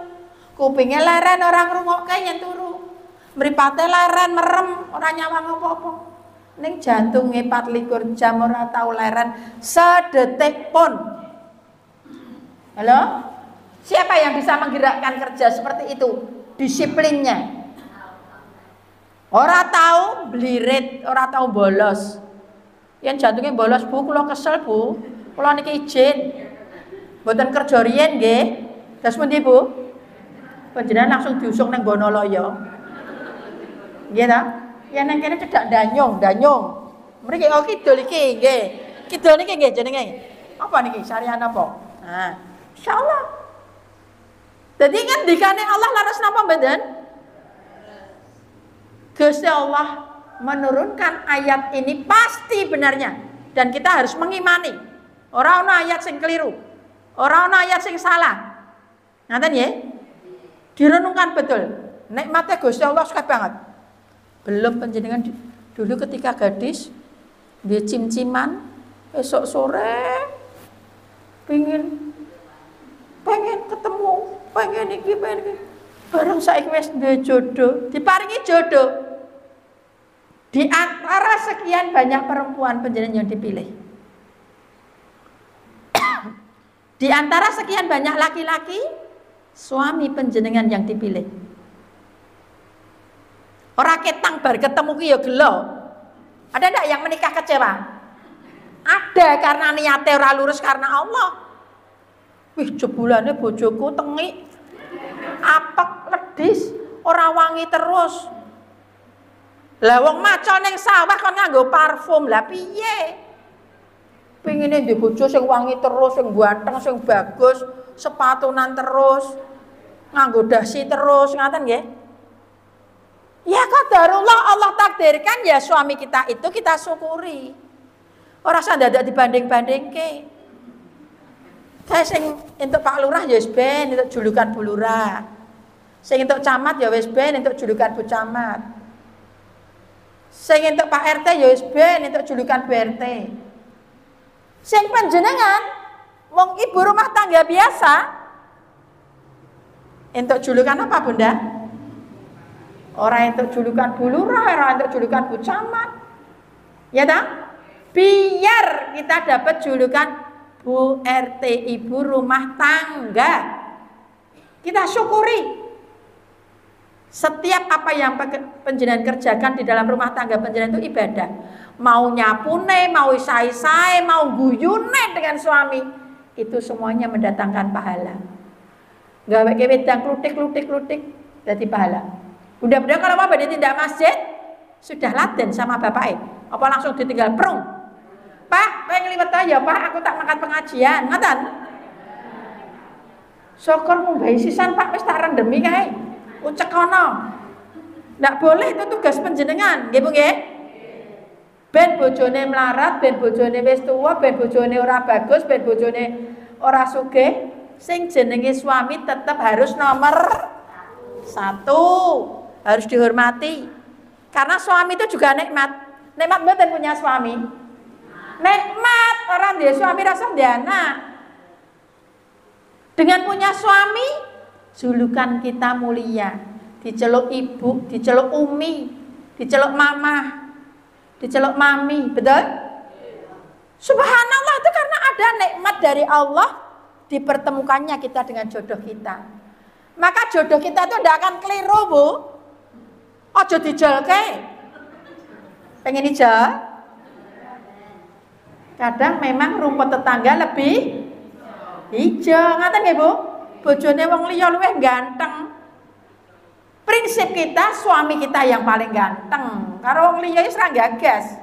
Kupinge leren ora ngrungokke yen turu. Mripate leren merem ora nyawang apa-apa. Ning jantunge 24 jam ora tau leren sedetik pun. Halo? Siapa yang bisa menggerakkan kerja seperti itu? Disiplinnya. Ora tahu blirit, ora tahu bolos. Yang jantungnya bolos, Bu, kula kesel, Bu. Kula niki izin. Mboten kerja riyen nggih. Terus pundi, Bu? Panjenengan langsung diusung nang Bonoloyo. Nggih ta? Ya nang kene cedak danyung. Mriki kok kidul iki nggih. Kidul niki nggih jenenge. Apa niki? Syariat apa? Nah, insyaallah. Jadi ngendikane Allah laras napa mboten? Gusti Allah menurunkan ayat ini pasti benarnya dan kita harus mengimani. Ora ana ayat sing keliru. Ora ana ayat sing salah. Ngaten nggih? Direnungkan betul. Nikmatnya Gusti Allah sekali banget. Belum panjenengan dulu ketika gadis dia cim-ciman, esok sore pengen ketemu, pengen iki. Bareng saiki wis duwe jodoh, diparingi jodoh. Di antara sekian banyak perempuan panjenengan yang dipilih. Di antara sekian banyak laki-laki, suami panjenengan yang dipilih. Ora ketang bar ketemu ki ya gelo. Ada enggak yang menikah kecewa? Ada, karena niatnya ora lurus karena Allah. Wih, jebulane bojoku tengik, apek ledis, ora wangi terus. Lah wong maca ning sawah kon nganggo parfum, lah piye? Pengine ndek bojo sing wangi terus, sing ganteng, sing bagus, sepatunan terus, nganggo dasi terus, ngaten nggih? Ya qadarullah, Allah takdirkan ya suami kita itu kita syukuri. Ora usah dadak dibanding-bandingke. Kayak sing entuk Pak Lurah ya wis ben entuk julukan Bu Lurah. Sing entuk camat ya wis ben entuk julukan Bu Camat. Sing entuk Pak RT ya wis ben entuk julukan Bu RT. Sing panjenengan wong ibu rumah tangga biasa entuk julukan apa Bunda? Orang entuk julukan Bu Lurah, orang entuk julukan Bu Camat. Ya tak? Biar kita dapat julukan Bu RT, ibu rumah tangga. Kita syukuri setiap apa yang panjenengan kerjakan di dalam rumah tangga panjenengan itu ibadah. Mau nyapune, mau isai-isai, mau guyune dengan suami, itu semuanya mendatangkan pahala. Gawe ke wedang klutik jadi pahala. Mudah-mudahan kalau mau tidak masjid sudah laden sama bapaknya, apa langsung ditinggal prung. Pak, pengen liwat ya Pak, aku tak makan pengajian, ngoten. Syukur mumbai sisan Pak, wis tak rendemi kae. Ucek kono. Ndak boleh, itu tugas panjenengan, nggih Bu nggih? Ben bojone melarat, ben bojone wis tuwa, ben bojone ora bagus, ben bojone ora sugih, sing jenenge suami tetap harus nomor 1. Harus dihormati. Karena suami itu juga nikmat. Nikmat mboten punya suami. Nikmat orang dia suami rasa dia anak. Dengan punya suami, julukan kita mulia. Diceluk ibu, diceluk umi, diceluk mama, diceluk mami, betul? Subhanallah, itu karena ada nikmat dari Allah dipertemukannya kita dengan jodoh kita. Maka jodoh kita itu tidak akan keliru, Bu. Ojo dijalke. Pengen dijal? Kadang memang rumput tetangga lebih hijau, ngaten nggih Bu? Bojone wong liya luwih ganteng. Prinsip kita suami kita yang paling ganteng. Karo wong liya wis ra gagas.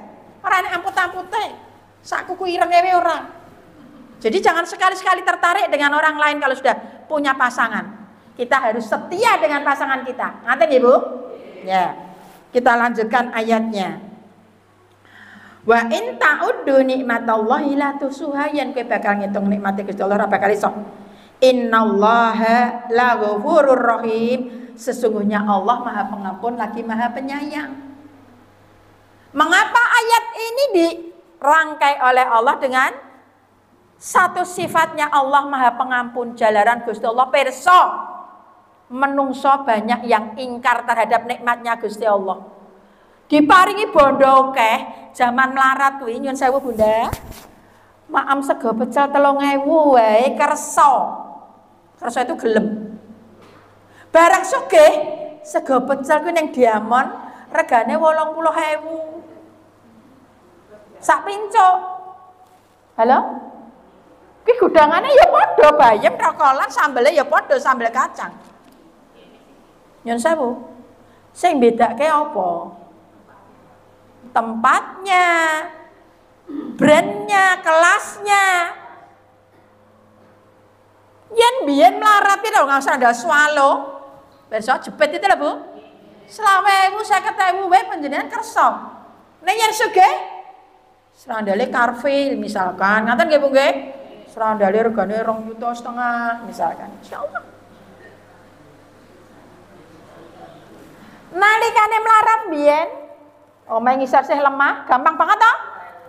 Ora nek amput-ampute. Sak kuku irenge wae ora. Jadi jangan sekali-sekali tertarik dengan orang lain kalau sudah punya pasangan. Kita harus setia dengan pasangan kita. Ngaten nggih Bu? Ya. Kita lanjutkan ayatnya. Wa in ta'uddu nikmatallahi la tusuha, yen kowe bakal ngitung nikmate Gusti Allah ora bakal iso. Innallaha laghafurur rahim, sesungguhnya Allah Maha Pengampun lagi Maha Penyayang. Mengapa ayat ini dirangkai oleh Allah dengan satu sifatnya Allah Maha Pengampun, jalaran Gusti Allah pirsa menungso banyak yang ingkar terhadap nikmatnya Gusti Allah. Diparingi bondo akeh, zaman melarat kuwi nyun sewu Bunda. Maam sego pecel 3.000 wae kersa. Kersa itu gelem. Barang sugih sego pecel kuwi ning Diamond regane 80.000. Sak pincuk. Halo? Ki gudangane ya padha bayem rokolan, sambele ya padha sambel kacang. Nyun sewu. Sing bedake apa? Tempatnya, brandnya, kelasnya. Yen biyen melarat itu nggak usah ada swallow. Besok jepit itu lah Bu. 20.000, 50.000 wae panjenengan kersa. Nek yen sugih srandale Carville misalkan, ngaten nggih Bu nggih? Srandale regane 2,5 juta misalkan. Insyaallah. Nalikane melarat biyen omahe ngisor sih lemah, gampang banget toh?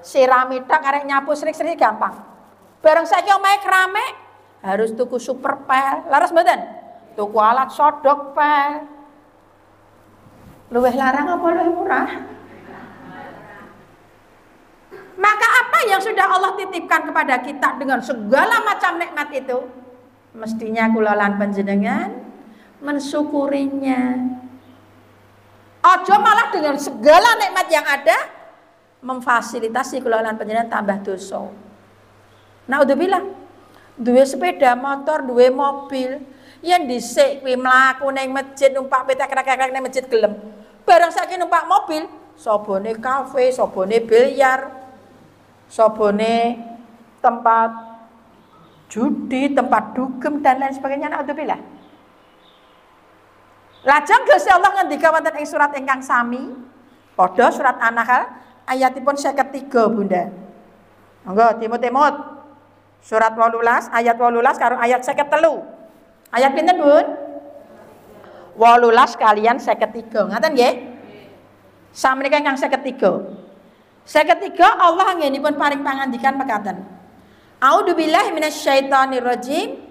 Siramida karek nyapu serik-serik gampang. Bareng saiki omahe kerame, harus tuku super pel. Laras mboten? Tuku alat sodok pel. Luwih larang apa luwih murah? Maka apa yang sudah Allah titipkan kepada kita dengan segala macam nikmat itu, mestinya kulalan panjenengan mensyukurinya. Ojo malah dengan segala nikmat yang ada memfasilitasi kula lan panjenengan tambah dosa. Naudzubillah. Duwe sepeda motor, duwe mobil, yen dhisik kuwi mlaku ning masjid numpak petak-petak ning masjid gelem. Bareng saiki numpak mobil, sobone kafe, sobone biliar, sobone tempat judi, tempat dugem dan lain sebagainya. Naudzubillah. Lajeng Gusti Allah ngendika wonten ing surat ingkang sami, padha surat An-Nahl ayatipun 53, Bunda. Monggo timut-timut. Surat 18 ayat 18 karo ayat 53. Ayat pinten, Bun? 18 kalian 53. Ngaten nggih? Sameneika ingkang 53. 53 Allah anggenipun paring pangandikan mekaten. A'udzubillahi minasyaitonirrajim.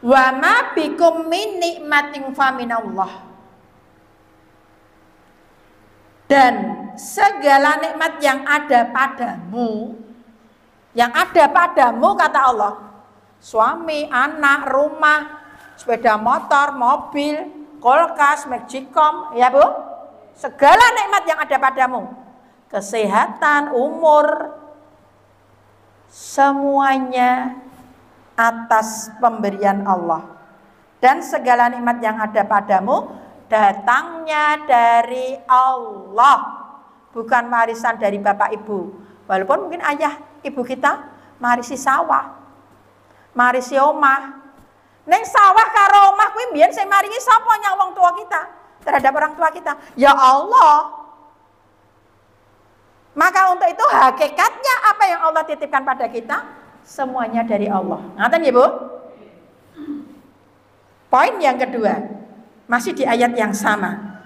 Wa ma bikum min nikmatin fa minallah. Dan segala nikmat yang ada padamu, kata Allah, suami, anak, rumah, sepeda motor, mobil, kulkas, magicom, ya Bu, segala nikmat yang ada padamu, kesehatan, umur, semuanya atas pemberian Allah. Dan segala nikmat yang ada padamu datangnya dari Allah, bukan warisan dari bapak ibu. Walaupun mungkin ayah ibu kita marisi sawah, marisi omah. Neng sawah karo omah kuwi mbiyen sing maringi sapa nyang wong tua kita terhadap orang tua kita? Ya Allah. Maka untuk itu hakikatnya apa yang Allah titipkan pada kita semuanya dari Allah. Ngaten ya, Bu? Poin yang kedua, masih di ayat yang sama.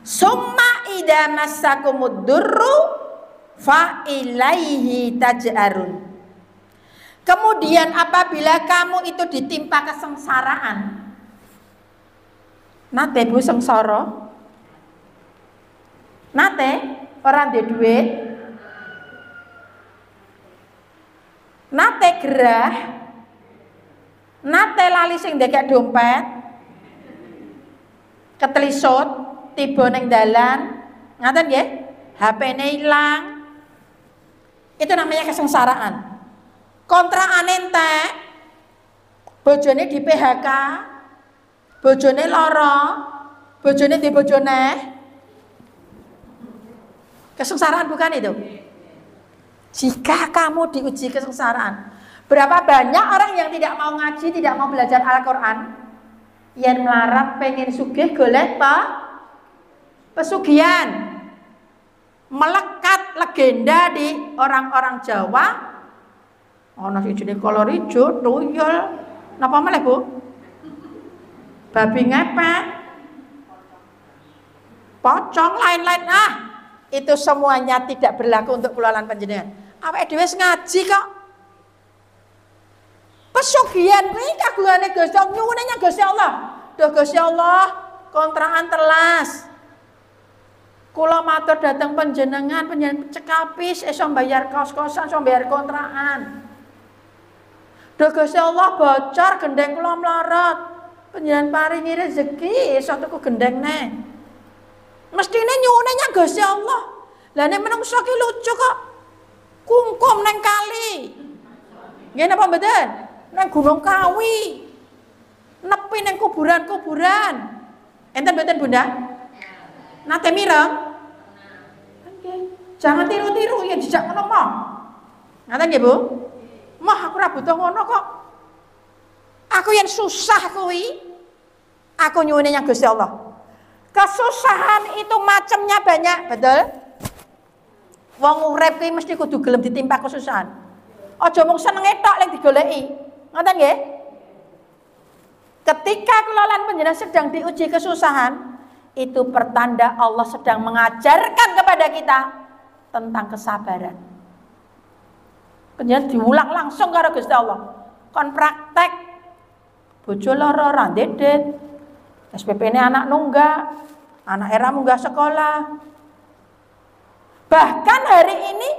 Summa idza massakumud durru fa ilaihi taj'arun. Kemudian apabila kamu itu ditimpa kesengsaraan, nate Bu sengsara? Nate ora ndek duit? Nate gerah, nate lali sing ndekek dompet, ketelisut, tiba ning dalan, ngaten nggih? HP-ne ilang. Itu namanya kesengsaraan. Kontrakan entek, bojone di PHK, bojone lara, bojone di bojone. Kesengsaraan bukan itu? Jika kamu diuji kesengsaraan, berapa banyak orang yang tidak mau ngaji, tidak mau belajar Al-Quran, yang melarat pengen sugih golek pesugihan, melekat legenda di orang-orang Jawa. Ono sing jenenge kolor ijo, tuyul, napa meneh Bu? Babi ngepet, pocong, lain-lain. Itu semuanya tidak berlaku untuk kula lan panjenengan. Awake dhewe ngaji kok. Pesugihan kuwi kagungane Gusti Allah, nyuwune nyang Gusti Allah. Duh Gusti Allah, kontrakan telas. Kula matur dateng panjenengan cekapis iso bayar kos-kosan, iso bayar kontrakan. Duh Gusti Allah, bocor gendeng kula mlorot. Panjenengan paringi rezeki iso tuku gendhengne. Mestine nyuwune nyang Gusti Allah. Lah nek menungso ki lucu kok. Kungkum neng kali. Nggih napa mboten? Neng Gunung Kawi. Nepi neng kuburan-kuburan. Enten mboten Bunda? Nate mireng? Nggih. Jangan tiru-tiru ya dijak ngono mah. Ngaten nggih Bu? Mah aku ora butuh ngono kok. Aku yang susah kuwi. Aku nyuwune nyang Gusti Allah. Kesusahan itu macamnya banyak, betul? Wong urip ki mesti kudu gelem ditimpa kesusahan. Aja mung senenge tok lek digoleki. Ngoten nggih? Ketika kula lan panjenengan sedang diuji kesusahan, itu pertanda Allah sedang mengajarkan kepada kita tentang kesabaran. Panjenengan diulang langsung karo Gusti Allah. Kon praktek bojo lara ra ndedet. SPP-ne anak nunggak, anak era munggah sekolah. Bahkan hari ini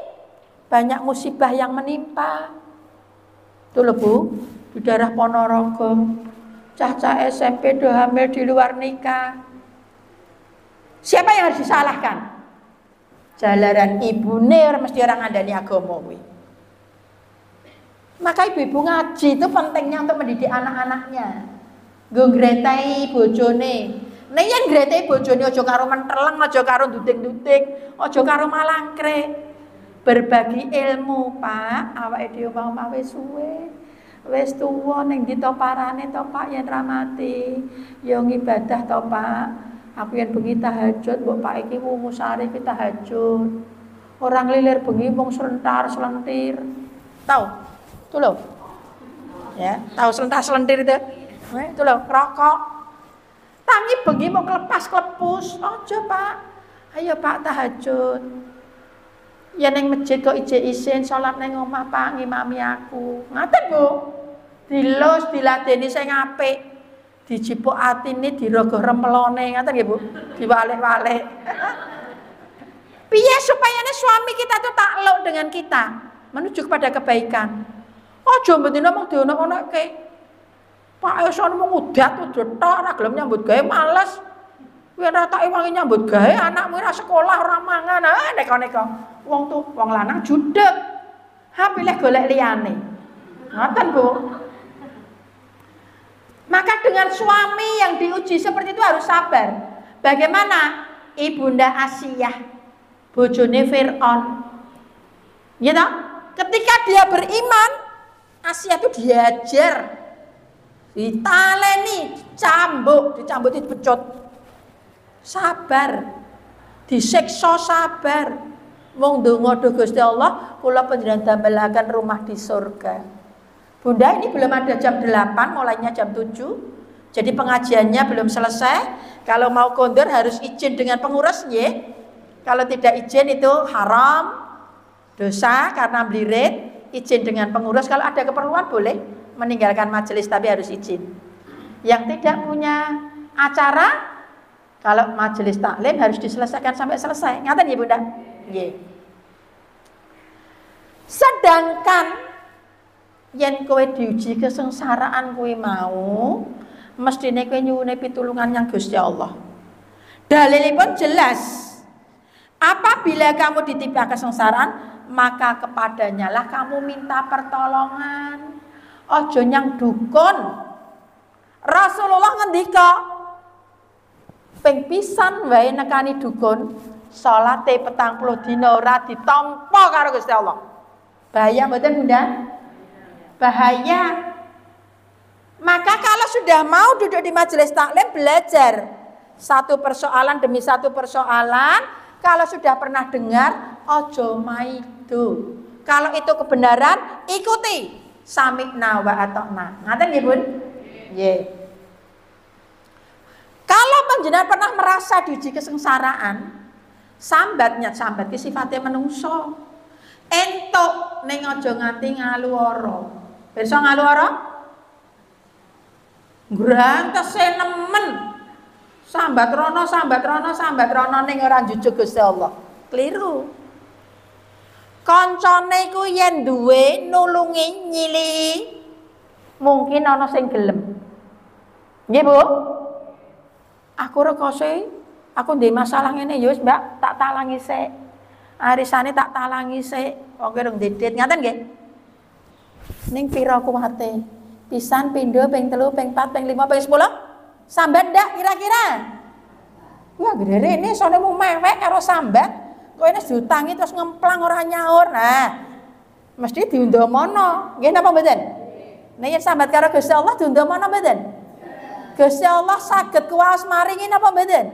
banyak musibah yang menimpa. Itu loh Bu, di daerah Ponorogo, cah-cah SMP do hamil di luar nikah. Siapa yang harus disalahkan? Jalaran ibune mesti orang ngandani agama kuwi. Maka ibu-ibu ngaji itu pentingnya untuk mendidik anak-anaknya. Nggo ngretai bojone. Nek yen ngretai bojone aja karo menteleng, aja karo duting-duting, aja karo malangkre. Berbagi ilmu, Pak. Awake dhewe umpama wis suwe, wis tuwa ning ndi to parane to, Pak, yen ra mati. Ya ngibadah to, Pak. Aku yen bengi tahajud, mbok Pak iki wungu sare iki tahajud. Ora nglilir bengi mung selentar-selentir. Tahu? Itu loh. Ya, tahu selentar-selentir itu? Itu loh, rokok. Tangi bengi mau kelepas-kelepus. Aja, Pak. Ayo, Pak, tahajud. Ya neng masjid kok isin salat neng omah Pak ngimami aku. Ngaten Bu. Dilus diladeni sing apik. Dijipuk atine dirogoh rempelone ngaten nggih Bu. Diwalek-walek. Piye supayane suami kita tuh takluk dengan kita menuju kepada kebaikan. Aja mbendina mung diono-onoke. Pak Eson mung udat tok ora gelem nyambut gawe males. Kowe ora tak ewangi nyambut gawe anakmu ora sekolah ora mangan. Neka-neka. Wong lanang judeg. Ha pilih golek liyane. Ngoten, Bu. Maka dengan suami yang diuji seperti itu harus sabar. Bagaimana Ibunda Asiyah, bojone Fir'aun. Ya toh? Ketika dia beriman, Asiyah itu diajar, ditaleni, dicambuk dipecut. Sabar. Disiksa sabar. Wong ndonga do Gusti Allah, kula panjenengan damelaken rumah di surga. Bunda, ini belum ada jam 8, mulainya jam 7. Jadi pengajiannya belum selesai. Kalau mau kondur harus izin dengan pengurus nggih. Kalau tidak izin itu haram, dosa karena blirit. Izin dengan pengurus. Kalau ada keperluan boleh meninggalkan majelis tapi harus izin. Yang tidak punya acara, kalau majelis taklim harus diselesaikan sampai selesai. Ngaten ya Bunda? Nggih. Sedangkan yen kowe diuji kesengsaraan kowe mau, mestine kowe nyuwune pitulungan yang Gusti Allah. Dalilipun jelas. Apabila kamu ditimpa kesengsaraan, maka kepadanya lah kamu minta pertolongan. Ojo nyang dukun. Rasulullah ngendika, ping pisan wae nekani dukun, salate 40 dina ora ditampa karo Gusti Allah. Bahaya mboten Bunda? Bahaya. Maka kalau sudah mau duduk di majelis taklim, belajar satu persoalan demi satu persoalan. Kalau sudah pernah dengar, ojo maido. Kalau itu kebenaran, ikuti. Sami'na wa ata'na. Ngaten nggih, Bun? Nggih. Kalau panjenengan pernah merasa diuji kesengsaraan, sambat ki sifatnya menungso. Entuk ning aja nganti ngaluara. Pirsa ngaluara? Grantese nemen. Sambat rono ning ora jujuk Gusti Allah. Keliru. Kancane iku yen duwe nulungi nyili, mungkin ana sing gelem. Nggih, Bu? Aku rekose, aku ndek masalah ngene ya wis, Mbak, tak talangi sik. Arisane tak talangi sik. Wong rong dedet, ngaten nggih? Ning pira kuwate? Pisan, pindho, ping 3, ping 4, ping 5, ping 10? Sambat ndak kira-kira? Wah, gede ini soalnya mau mewek karo sambat. Kok ini diutangi terus ngemplang ora nyaur. Nah, mesti diundomono. Nggih napa mboten? Nek yen sambat karo Gusti Allah diundomono mboten? Gusti Allah saged kuwaos maringi napa mboten?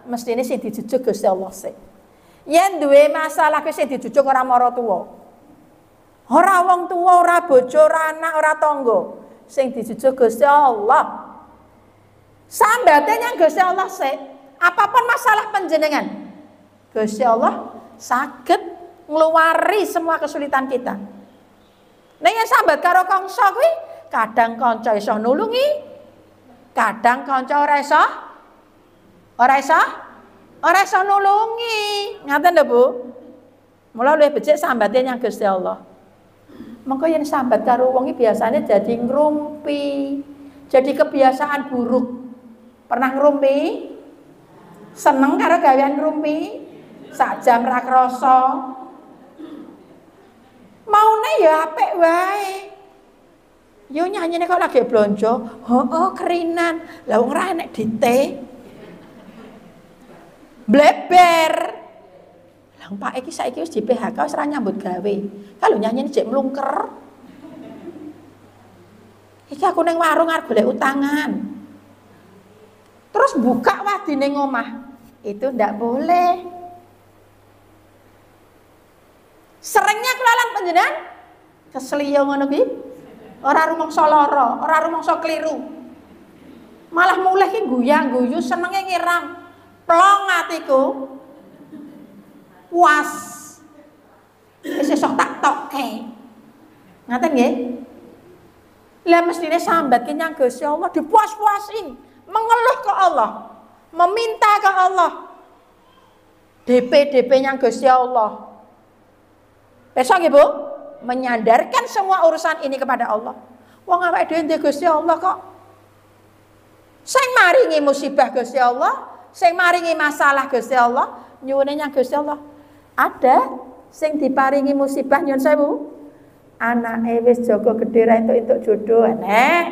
Mestine sing dijujuk Gusti Allah sik. Yen duwe masalah kuwi sing dijujuk ora mara tuwa. Ora wong tuwa, ora bojo, ora anak, ora tangga. Sing dijujuk Gusti Allah. Sambatnya yang Gusti Allah sik. Apapun masalah panjenengan, Gusti Allah saged ngluwari semua kesulitan kita. Nek yen sambat karo kanca kuwi, kadang kanca iso nulungi, kadang kanca ora iso nulungi. Ngaten lho, Bu. Mula luwih becik sambatnya yang Gusti Allah. Mengko yen sambat karo wong iki biasane jadi ngrumpi. Jadi kebiasaan buruk. Pernah ngrumpi? Seneng karo gawean ngrumpi? sak jam ra krasa. Maune ya apik wae. Yo nyanyine kok lagi blonjo, heeh kerinan. Lah wong ra enek dite. Bleber. Lah Pak iki saiki wis di PHK wis ra nyambut gawe. Kalau nyanyine jek mlungker. Iki aku ning warung arep golek utangan. Terus buka wadine ngomah. Itu ndak boleh. Seringnya kelalan panjenengan keseliyo ngono kuwi. Ora rumangsa lara, ora rumangsa kliru. Malah mulih ki guyang-guyu senenge ngiram. Plong atiku. Puas. Wis esuk tak tokke. Ngaten nggih? Lah mestine sambat ki nyang Gusti Allah dipuas-puasi, mengeluh ke Allah, meminta ke Allah. DP nyang Gusti Allah. Besok Ibu menyandarkan semua urusan ini kepada Allah. Wong awake dhewe ndek Gusti Allah kok. Sing maringi musibah Gusti Allah, sing maringi masalah Gusti Allah, nyuwune nyang Gusti Allah. Ada sing diparingi musibah nyuwun sewu. Anake wis jaga gedhe ra entuk jodoh enek.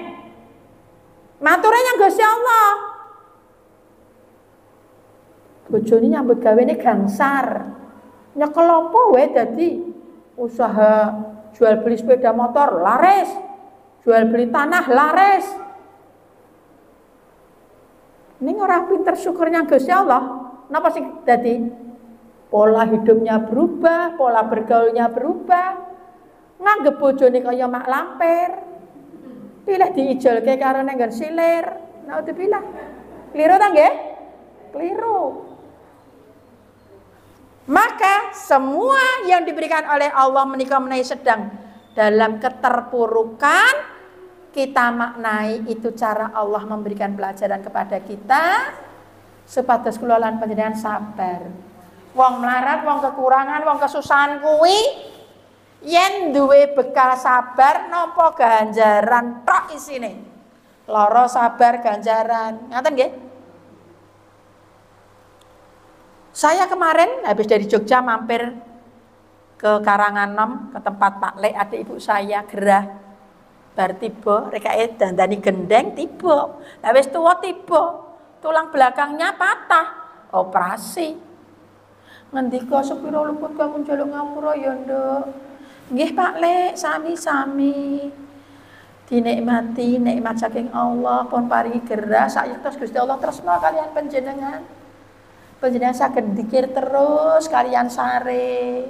Mature nyang Gusti Allah. Bojone nyambut gawene gangsar. Nyekel apa wae dadi usaha jual beli sepeda motor laris, jual beli tanah laris. Ning ora pinter syukurnya Gusti Allah, napa sing dadi? Pola hidupnya berubah, pola bergaulnya berubah. Nganggep bojone kaya mak lampir. Pilih diijolke karo nang nggon silir. Naudzubillah. Kliru ta nggih? Kliru. Maka semua yang diberikan oleh Allah menika menawi sedang dalam keterpurukan, kita maknai itu cara Allah memberikan pelajaran kepada kita supados kula lan panjenengan sabar. Wong melarat, wong kekurangan, wong kesusahan kuwi yen duwe bekal sabar nampa ganjaran tok isine. Lara sabar ganjaran. Ngaten nggih? Saya kemarin habis dari Jogja mampir ke Karanganom, ke tempat Pak Lek, adik ibu saya gerah. Bar tiba, rekae dandani gendeng tiba. Lah wis tuwa tiba, tulang belakangnya patah, operasi. Ngendika sepira luput kamu njaluk ngapura ya, Nduk. Nggih Pak Lek, sami-sami. Dinikmati nikmat saking Allah pun paringi gerah sayektos Gusti Allah tresna kalian panjenengan. Panjenengan saged dzikir terus kalian sare.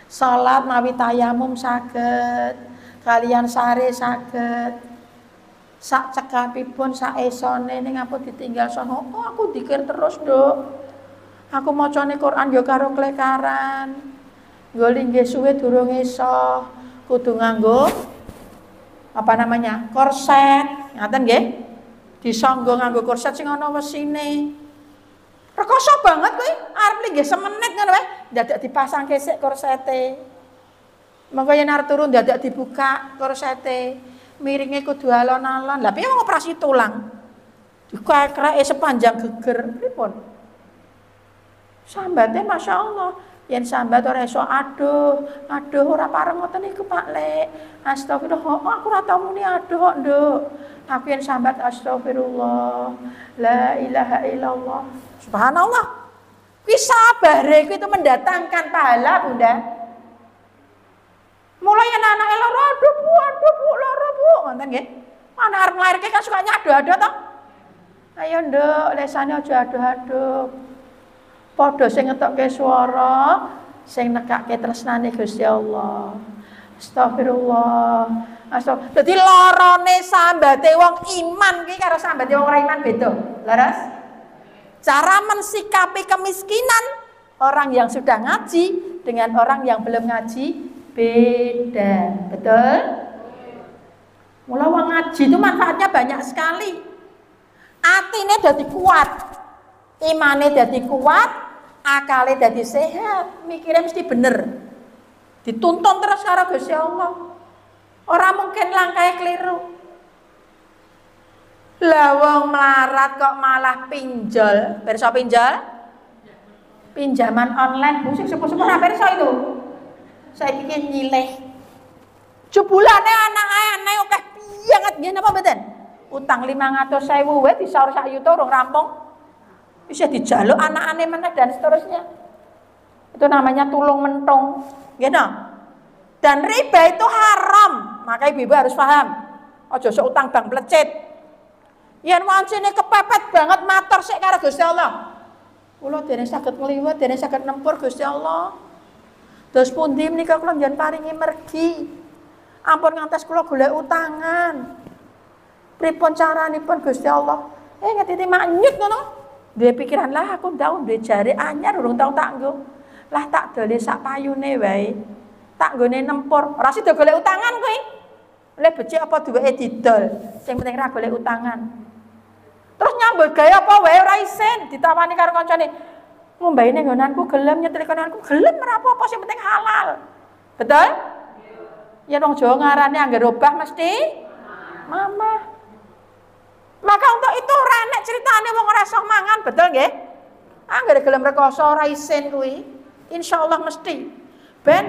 Salat mawi tayamum saged, kalian sare saged. Sak cekapipun sak esone ning ampun ditinggal sono. Oh aku dzikir terus, Nduk. Aku macane Quran ya karo klekaran. Nggo linggih suwe durung iso. Kudu nganggo apa namanya? Korset. Ngaten nggih? Disanggo nganggo korset sing ana wesine. Rekoso banget kuwi, arep linggih semenit ngono wae, dadak dipasang kesik korsete. Mengko yen arep turu dadak dibuka korsete. Miringe kudu alon-alon. Lah piye wong operasi tulang? Dikekreke sepanjang geger pripun? Sambate masyaallah. Yen sambat ora iso aduh ora pareng ngoten niku Pak Lek. Astagfirullah, aku ora tau muni aduh kok, Nduk. Aku yen sambat astagfirullah. La ilaha illallah. Subhanallah. Kuwi sabare kuwi itu mendatangkan pahala, Bunda. Mulai anak-anak lara aduh Bu, lara Bu, ngoten nggih. Anak arep nglairke kan sukanya aduh-aduh to. Ayo Nduk, lesane aja aduh-aduh. Padha sing ngetokke swara, sing nekake tresnane Gusti Allah. Astagfirullah. Dadi larane sambate wong iman ki karo sambate wong ora iman beda. Laras? Cara mensikapi kemiskinan orang yang sudah ngaji dengan orang yang belum ngaji beda. Betul? Mula wong ngaji itu manfaatnya banyak sekali. Atine dadi kuat. Imane dadi kuat, akale dadi sehat, mikirnya mesti bener. Dituntun terus karo Gusti Allah. Ora mungkin langkahe keliru. Lah wong melarat kok malah pinjol. Pirsa pinjol? pinjaman online Bu sing sepuh-sepuh ra pirsa itu. Saiki nyileh. Jebulane anak-anake akeh banget nggih napa mboten? Utang 500.000 wae disaur sak yuta urung rampung. Bisa dijaluk anak-ane meneh dan seterusnya. Itu namanya tulung mentung. Nggih no? Dan riba itu haram. Maka ibu harus paham. Aja sok utang bang plecet. Yen wancine kepepet banget matur sik karo Gusti Allah. Kula dene saged ngliwat, dene saged nempur Gusti Allah. Terus pundi menika kula njen paringi mergi. Ampun ngantos kula golek utangan. Pripun caranipun Gusti Allah? Ngetiti manyut ngono. Duwe pikiran lah aku ndang duwe jare anyar urung tau tak nggo. Lah tak dole sak payune wae. Tak nggone nempur. Ora sida golek utangan kuwi. Oleh becik apa duweke didol. Sing penting ra golek utangan. Terus nyambut gawe apa wae ora isin, ditawani karo kancane. Ngombahe ning nggonanku gelem nyetrika nggonanku gelem ora apa-apa sing penting halal. Betul? Ya wong Jawa ngarane anggar obah mesti mama. Maka untuk itu ora enek critane wong ora iso mangan, betul nggih? Anggar gelem rekoso ora isin kuwi, insyaallah mesti. Ben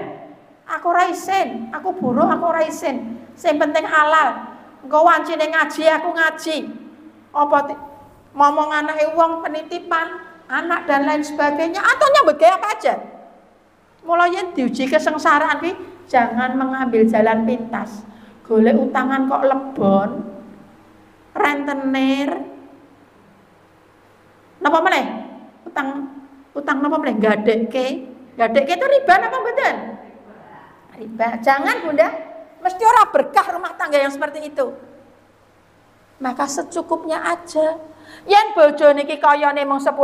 aku ora isin, aku buruh aku ora isin. Sing penting halal. Engko wancine ngaji aku ngaji. Apa ngomong anake wong penitipan, anak dan lain sebagainya atau nyambut gawe apa aja. Mulai yen diuji kesengsaraan kuwi jangan mengambil jalan pintas. Golek utangan kok lebon. Rentenir. Napa meneh? Utang napa meneh? Gadekke itu riba napa mboten? Riba. Jangan Bunda, mesti ora berkah rumah tangga yang seperti itu. Maka secukupnya aja. Yen bojo niki kayane mung 10.000,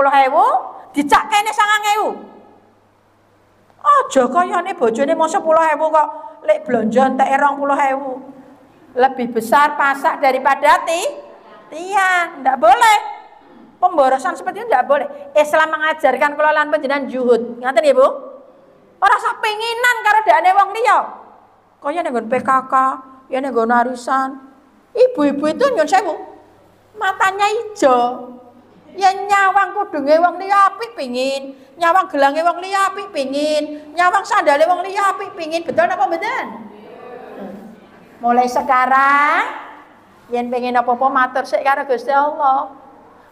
dicak kene 9.000. Aja kayane bojone mung 10.000 kok lek blonjo entek 20.000. Lebih besar pasak daripada tiang. Tidak boleh. Pemborosan seperti itu tidak boleh. Islam mengajarkan kelolaan panjenengan juhud. Ngaten nggih Bu? Ora sak penginan karo dakne wong liya. Kaya ning PKK, ya ning arisan. Ibu-ibu itu nyun sewu. Matanya ijo. Ya nyawang kudunge wong liya apik pengin, nyawang gelange wong liya apik pengin, nyawang sandale wong liya apik pengin. Betul apa mboten? Mulai sekarang yen pengen apa-apa matur sik karo Gusti Allah.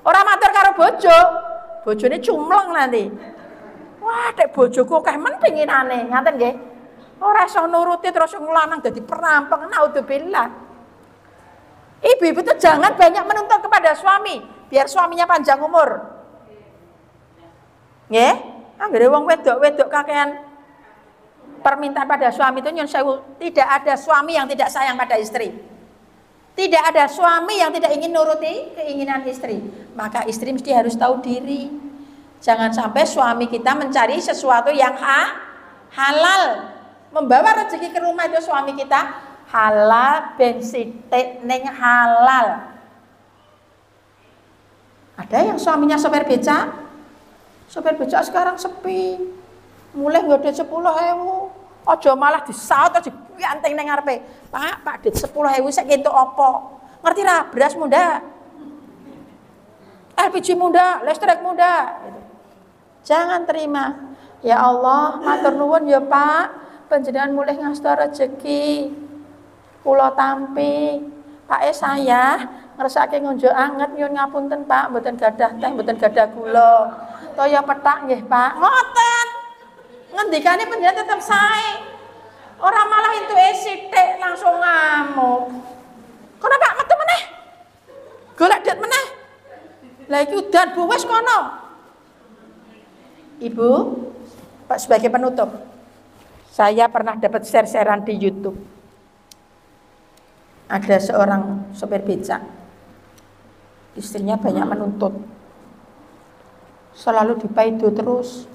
Ora matur karo bojo. Bojone cumleng nanti. Wah, dek bojoku akeh men penginane, ngaten nggih. Ora iso nuruti terus nglanang dadi perampok, naudzubillah. Ibu-ibu itu jangan banyak menuntut kepada suami, biar suaminya panjang umur. Nggih? Anggere wong wedok-wedok kakean permintaan pada suami itu nyun sewu, tidak ada suami yang tidak sayang pada istri. Tidak ada suami yang tidak ingin nuruti keinginan istri. Maka istri mesti harus tahu diri. Jangan sampai suami kita mencari sesuatu yang halal. Membawa rezeki ke rumah itu suami kita halal, ben sithik ning halal. Ada yang suaminya sopir becak. Sopir becak sekarang sepi. Mulai nggodhe 10.000. Aja malah disaut aja dianteng ning ngarepe. Pak, dit 10.000 sak entuk apa? Ngerti ra beras muda? LPG muda, listrik muda gitu. Jangan terima. Ya Allah, matur nuwun ya Pak. Panjenengan mulih ngasta rezeki. Kula tampi. Pak saya ngersake ngonjo anget nyuwun ngapunten Pak, mboten gadah teh, mboten gadah gula. Toya petak nggih Pak. Ngoten. Ngendikane panjenengan tetep sae. Ora malah entuke sithik langsung ngamuk. Kono Pak metu meneh. Golek duit meneh. Lah iki udan Bu wis kono. Ibu, Pak sebagai penutup. Saya pernah dapat share-sharean di YouTube. Ada seorang sopir becak. Istrinya banyak menuntut. Selalu dipaido terus.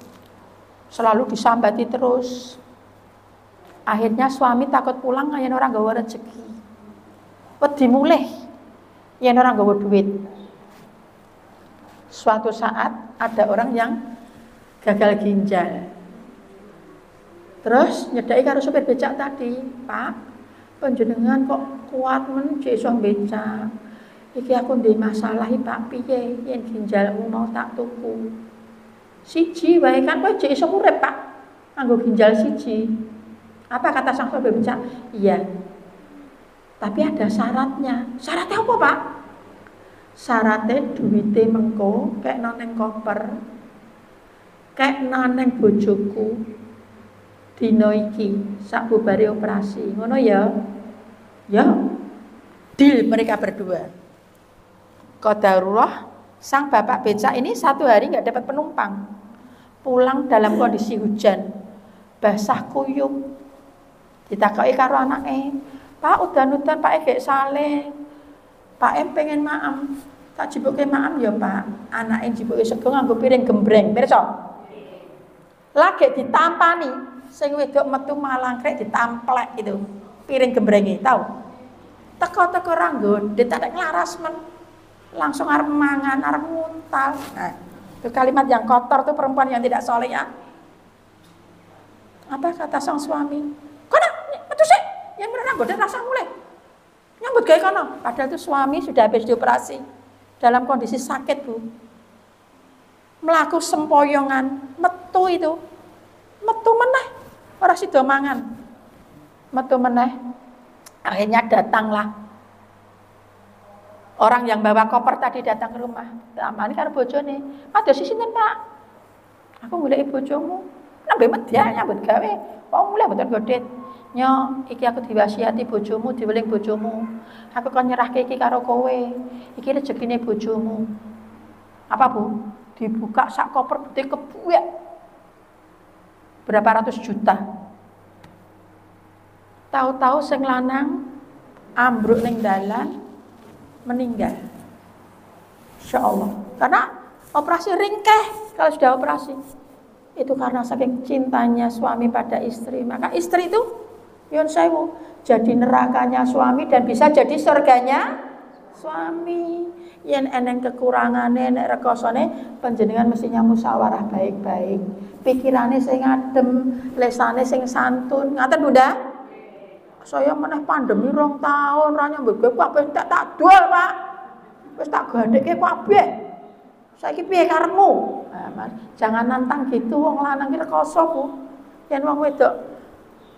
Selalu disambati terus. Akhirnya suami takut pulang yen ora nggawa rezeki. Wedi mulih yen ora nggawa duit. Suatu saat ada orang yang gagal ginjal. Terus nyedaki karo sopir becak tadi, Pak, panjenengan kok kuat men jek iso becak. Iki aku ndek masalah Pak piye yen ginjalmu mau tak tuku. Siji wae kan kowe jek iso urip, Pak. Nganggo ginjal siji. Apa kata sang sahabat becak? Iya. Tapi ada syaratnya. Syaratnya apa, Pak? Syaratnya duwite mengko kek nang koper. Kek nang bojoku. Dino iki sak bubare operasi. Ngono ya. Ya. Deal mereka berdua. Qadarullah, sang bapak becak ini 1 hari nggak dapat penumpang. Pulang dalam kondisi hujan. Basah kuyup. Ditakoki karo anake, "Pak, udan-udan Pak gek saleh. Pak pengen maem. Tak jibuke maem ya, Pak." Anake jibuke sego nganggo piring gembreng. Pirsa? Lagi ditampani, sing wedok metu malangkrek ditamplek itu. Piring gembrenge, tahu? Teko-teko ranggon, ditak nglaras men. Langsung arep mangan, arep nguntal. Nah, itu kalimat yang kotor tuh perempuan yang tidak soleh ya. Apa kata sang suami? Kono, metu sik. Yang bener nggodha rasa mulai. Nyambut gawe kono. Padahal itu suami sudah habis dioperasi. Dalam kondisi sakit, Bu. Melaku sempoyongan, metu itu. Metu meneh. Ora sida mangan. Metu meneh. Akhirnya datanglah orang yang bawa koper tadi datang ke rumah. Amane karo bojone. "Ada sinten, Pak?" "Aku goleki bojomu." "Nembe medya nyambut gawe. Wong mulai mboten godhet." "Nyo, iki aku diwasiati bojomu, diweling bojomu. Aku kon nyerahke iki karo kowe. Iki rezekine bojomu." Apa, Bu? Dibuka sak koper putih kebuek. Berapa ratus juta. Tahu-tahu sing lanang ambruk ning dalan meninggal. Insya Allah. Karena operasi ringkeh kalau sudah operasi. Itu karena saking cintanya suami pada istri. Maka istri itu yun sewu jadi nerakanya suami dan bisa jadi surganya suami. Yen eneng kekurangane nek rekosone panjenengan mestinya musyawarah baik-baik. Pikirane sing adem, lesane sing santun. Ngaten Bunda? Saya meneh pandemi 2 tahun ra nyambut gawe kabeh tak dol, Pak. Wis tak gandheke kabeh. Saiki piye karepmu? Nah, Mas, jangan nantang gitu wong lanang ki rekoso, Bu. Yen wong wedok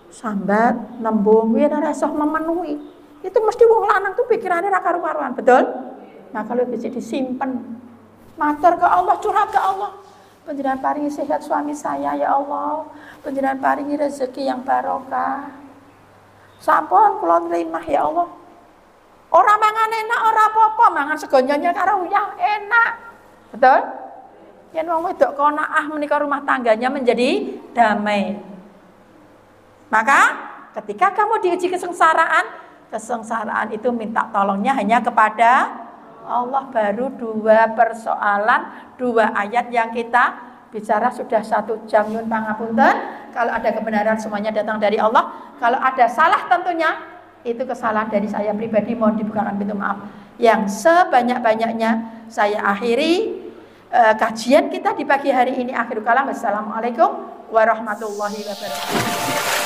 sambat, nembung, yen ora iso memenuhi. Itu mesti wong lanang tuh pikirannya ra karu-karuan, betul? Nah, kalau bisa disimpan, matur ke Allah, curhat ke Allah. Panjenengan paringi sehat suami saya ya Allah. Panjenengan paringi rezeki yang barokah. Sampun kula nrimah ya Allah. Ora mangan enak ora apa-apa, mangan sego nyonya karo uyah enak. Betul? Yen wong wedok qanaah menika rumah tangganya menjadi damai. Maka ketika kamu diuji kesengsaraan itu minta tolongnya hanya kepada Allah. Baru 2 persoalan, 2 ayat yang kita bicara sudah 1 jam. Nyun pangapunten. Kalau ada kebenaran semuanya datang dari Allah. Kalau ada salah tentunya itu kesalahan dari saya pribadi, mohon dibukakan pintu maaf. Yang sebanyak-banyaknya saya akhiri kajian kita di pagi hari ini. Akhirul kalam. Wassalamualaikum warahmatullahi wabarakatuh.